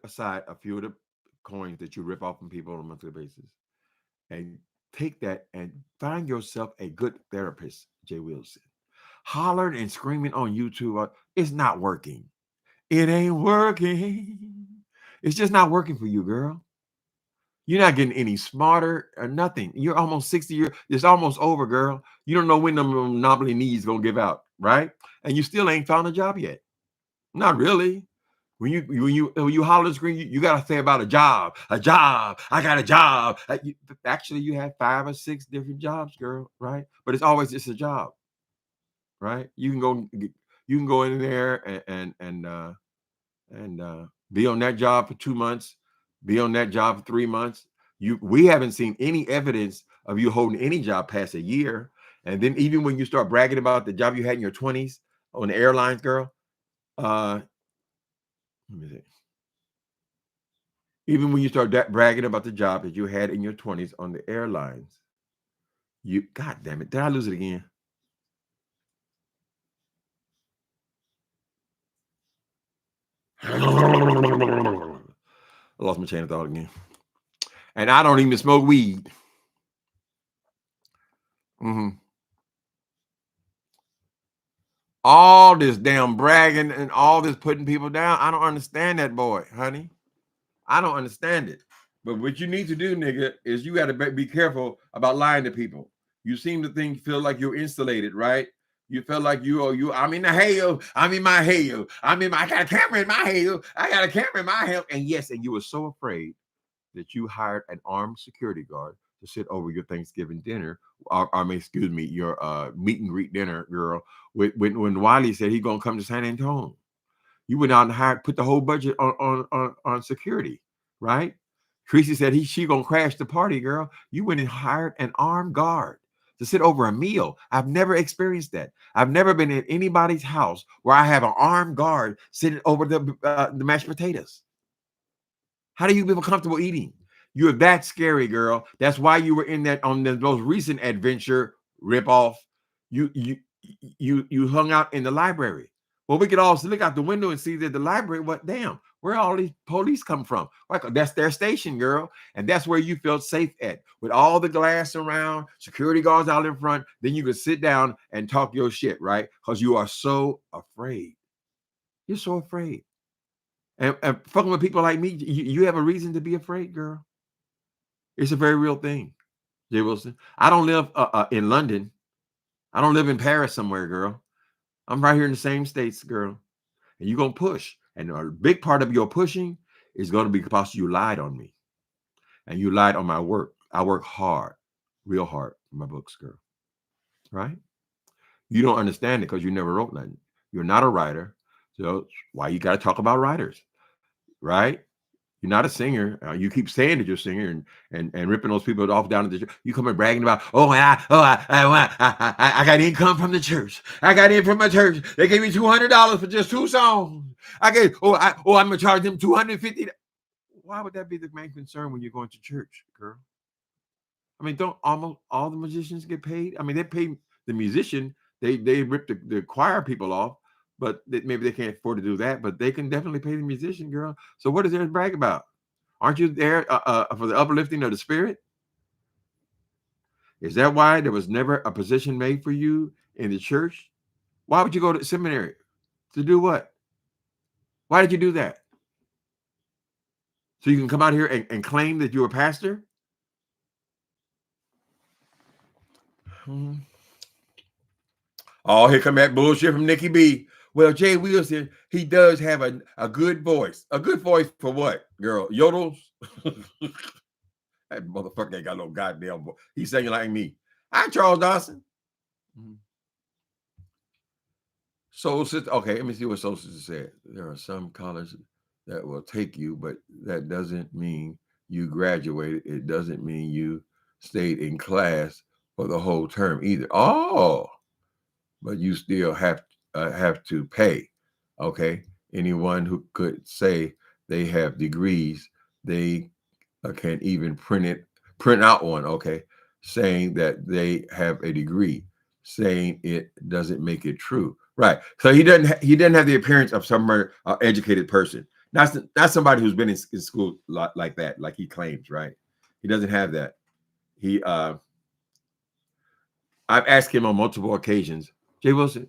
aside a few of the coins that you rip off from people on a monthly basis and take that and find yourself a good therapist, Jay Wilson. Hollering and screaming on YouTube, it's not working. It ain't working. It's just not working for you, girl. You're not getting any smarter or nothing. You're almost 60 years. It's almost over, girl. You don't know when the monopoly knees gonna give out, right? And you still ain't found a job yet. Not really. When you holler and scream, you gotta say about a job. A job. I got a job. Actually, you have 5 or 6 different jobs, girl, right? But it's always just a job, right? You can go in there and be on that job for 2 months, be on that job for 3 months. We haven't seen any evidence of you holding any job past a year. And then even when you start bragging about the job you had in your 20s on the airlines, girl, let me see. Even when you start bragging about the job that you had in your 20s on the airlines, God damn it, did I lose it again? I lost my chain of thought again. And I don't even smoke weed. All this damn bragging and all this putting people down. I don't understand that, boy, honey. I don't understand it. But what you need to do, nigga, is you got to be careful about lying to people. You seem to feel like you're insulated, right? You felt like I'm in the hail. I'm in my hail. I got a camera in my hail. I got a camera in my hail. And yes, and you were so afraid that you hired an armed security guard to sit over your Thanksgiving dinner, or excuse me, your meet and greet dinner, girl. When Wiley said he gonna come to San Antonio, you went out and hired, put the whole budget on security, right? Tracy said she gonna crash the party, girl. You went and hired an armed guard to sit over a meal. I've never experienced that. I've never been in anybody's house where I have an armed guard sitting over the mashed potatoes. How do you feel comfortable eating? You're that scary, girl. That's why you were in that on the most recent adventure ripoff. You hung out in the library. Well, we could also look out the window and see that the library. What damn? Where all these police come from? Like, that's their station, girl, and that's where you felt safe at, with all the glass around, security guards out in front. Then you could sit down and talk your shit, right? Because you are so afraid. You're so afraid. And fucking with people like me, you have a reason to be afraid, girl. It's a very real thing, Jay Wilson. I don't live in London. I don't live in Paris somewhere, girl. I'm right here in the same states, girl. And you're going to push. And a big part of your pushing is going to be because you lied on me. And you lied on my work. I work hard, real hard for my books, girl. Right? You don't understand it because you never wrote nothing. You're not a writer. So why you got to talk about writers? Right? You're not a singer. You keep saying that you're a singer and ripping those people off down at the church. You come and bragging about, I got income from the church. I got in from my church. They gave me $200 for just 2 songs. I'm gonna charge them $250. Why would that be the main concern when you're going to church, girl? I mean, don't almost all the musicians get paid? I mean, they pay the musician. They rip the choir people off. But maybe they can't afford to do that, but they can definitely pay the musician, girl. So what is there to brag about? Aren't you there for the uplifting of the spirit? Is that why there was never a position made for you in the church? Why would you go to seminary? To do what? Why did you do that? So you can come out here and claim that you're a pastor? Oh, here come that bullshit from Nikki B. Well, Jay Wilson, he does have a good voice. A good voice for what, girl? Yodels? That motherfucker ain't got no goddamn voice. He's singing like me. Hi, Charles Dawson. Soul Sister. Okay, let me see what Soul Sister said. There are some colleges that will take you, but that doesn't mean you graduated. It doesn't mean you stayed in class for the whole term either. Oh, but you still have to pay. Okay, anyone who could say they have degrees, they can even print out one. Okay, saying that they have a degree, saying it doesn't make it true. Right. So he doesn't have the appearance of some educated person. Not somebody who's been in school like that, like he claims. Right. He doesn't have that. I've asked him on multiple occasions, Jay Wilson,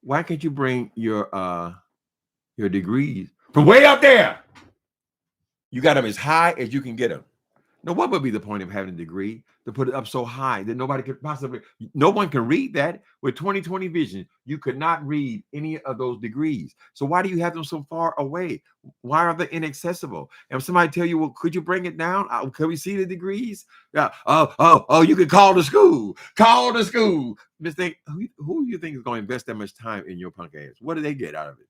why can't you bring your degrees from way up there? You got them as high as you can get them. Now, what would be the point of having a degree to put it up so high that nobody could possibly, no one can read that? With 20/20 vision, you could not read any of those degrees. So why do you have them so far away? Why are they inaccessible? And if somebody tell you, well, could you bring it down? Can we see the degrees? Yeah. Oh, you can call the school. Call the school. Miss Thing, who do you think is going to invest that much time in your punk ass? What do they get out of it?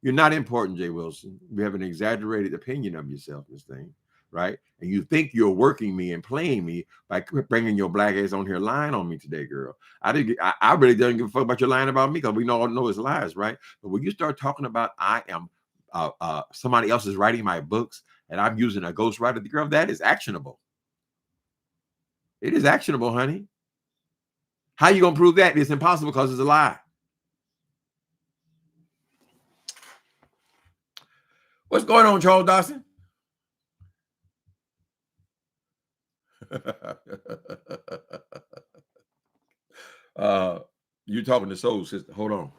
You're not important, Jay Wilson. You have an exaggerated opinion of yourself, Miss Thing. Right? And you think you're working me and playing me by bringing your black ass on here lying on me today, girl. I really don't give a fuck about your lying about me because we all know it's lies, right? But when you start talking about I am somebody else is writing my books and I'm using a ghostwriter, girl, that is actionable. It is actionable, honey. How you gonna prove that? It's impossible because it's a lie. What's going on, Charles Dawson? You're talking to Soul Sister. Hold on.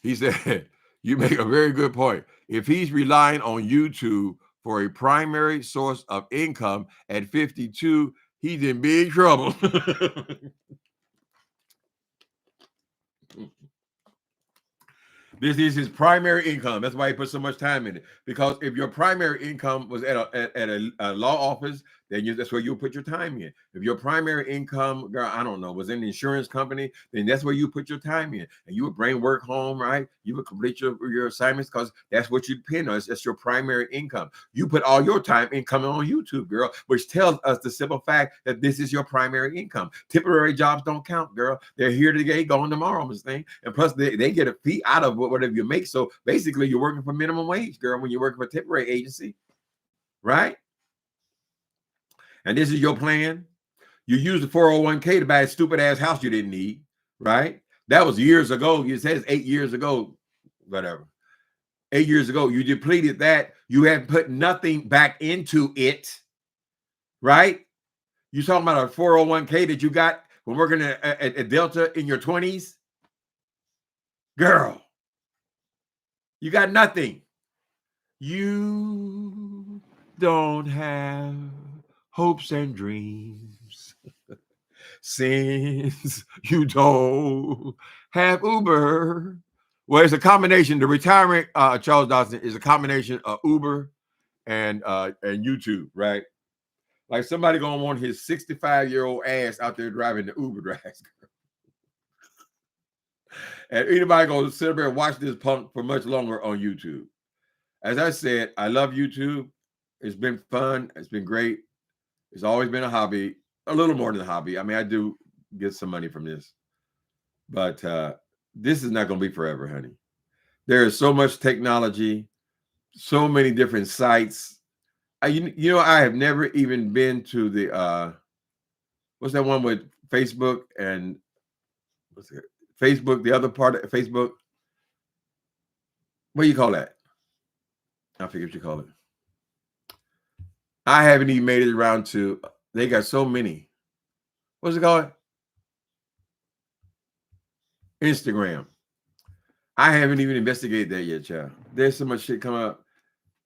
He said, you make a very good point. If he's relying on YouTube for a primary source of income at 52, he's in big trouble. This is his primary income. That's why he put so much time in it. Because if your primary income was at a law office, then that's where you put your time in. If your primary income, girl, I don't know, was in the insurance company, then that's where you put your time in. And you would bring work home, right? You would complete your assignments because that's what you depend on. That's your primary income. You put all your time in coming on YouTube, girl, which tells us the simple fact that this is your primary income. Temporary jobs don't count, girl. They're here today, going tomorrow, Miss Thing. And plus, they get a fee out of whatever you make. So basically, you're working for minimum wage, girl, when you're working for a temporary agency, right? And this is your plan. You use the 401k to buy a stupid ass house you didn't need, right? That was years ago. You said 8 years ago, whatever. 8 years ago, you depleted that. You haven't put nothing back into it, right? You talking about a 401k that you got when working at Delta in your 20s? Girl, you got nothing. You don't have hopes and dreams since you don't have Uber. Well, it's a combination. The retirement, Charles Dawson, is a combination of Uber and YouTube, right? Like somebody gonna want his 65-year-old ass out there driving the Uber drives. And anybody gonna sit there and watch this punk for much longer on YouTube. As I said, I love YouTube. It's been fun. It's been great. It's always been a hobby, a little more than a hobby. I mean, I do get some money from this, but this is not going to be forever, honey. There is so much technology, so many different sites. I have never even been to the, what's that one with Facebook and what's it? Facebook, the other part of Facebook. What do you call that? I forget what you call it. I haven't even made it around to, they got so many. What's it called? Instagram. I haven't even investigated that yet, child. There's so much shit come up.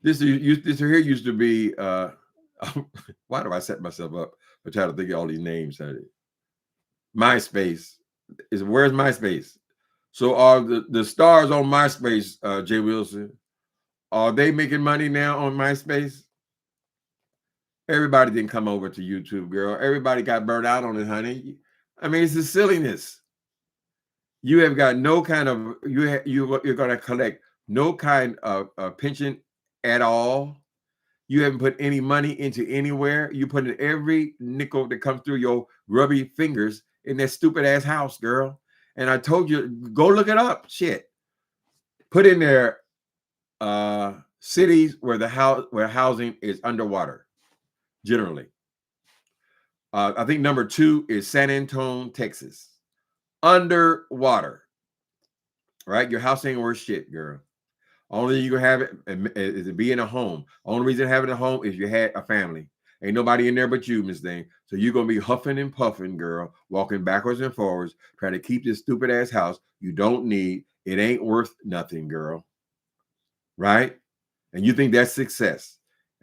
This here used to be, why do I set myself up for trying to think of all these names? MySpace. Where's MySpace? So are the stars on MySpace, Jay Wilson, are they making money now on MySpace? Everybody didn't come over to YouTube, girl. Everybody got burned out on it, honey. I mean, it's a silliness. You have got no kind of, you're going to collect no kind of pension at all. You haven't put any money into anywhere. You put in every nickel that comes through your grubby fingers in that stupid ass house, girl. And I told you, go look it up. Shit. Put in there cities where housing is underwater. Generally, I think number 2 is San Antonio, Texas. Underwater, right? Your house ain't worth shit, girl. Only you can have it is to be in a home. Only reason having a home is you had a family. Ain't nobody in there but you, Miss Thing. So you're gonna be huffing and puffing, girl, walking backwards and forwards, trying to keep this stupid ass house you don't need. It ain't worth nothing, girl. Right? And you think that's success.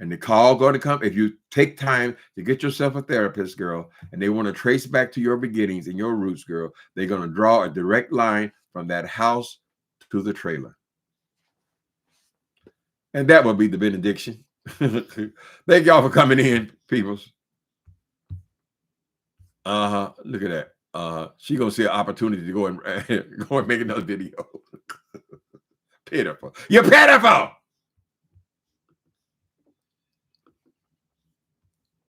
And the call going to come if you take time to get yourself a therapist, girl, and they want to trace back to your beginnings and your roots, girl. They're going to draw a direct line from that house to the trailer. And that will be the benediction. Thank y'all for coming in, peoples. Look at that. She gonna see an opportunity to go and make another video. Pitiful. You're pitiful.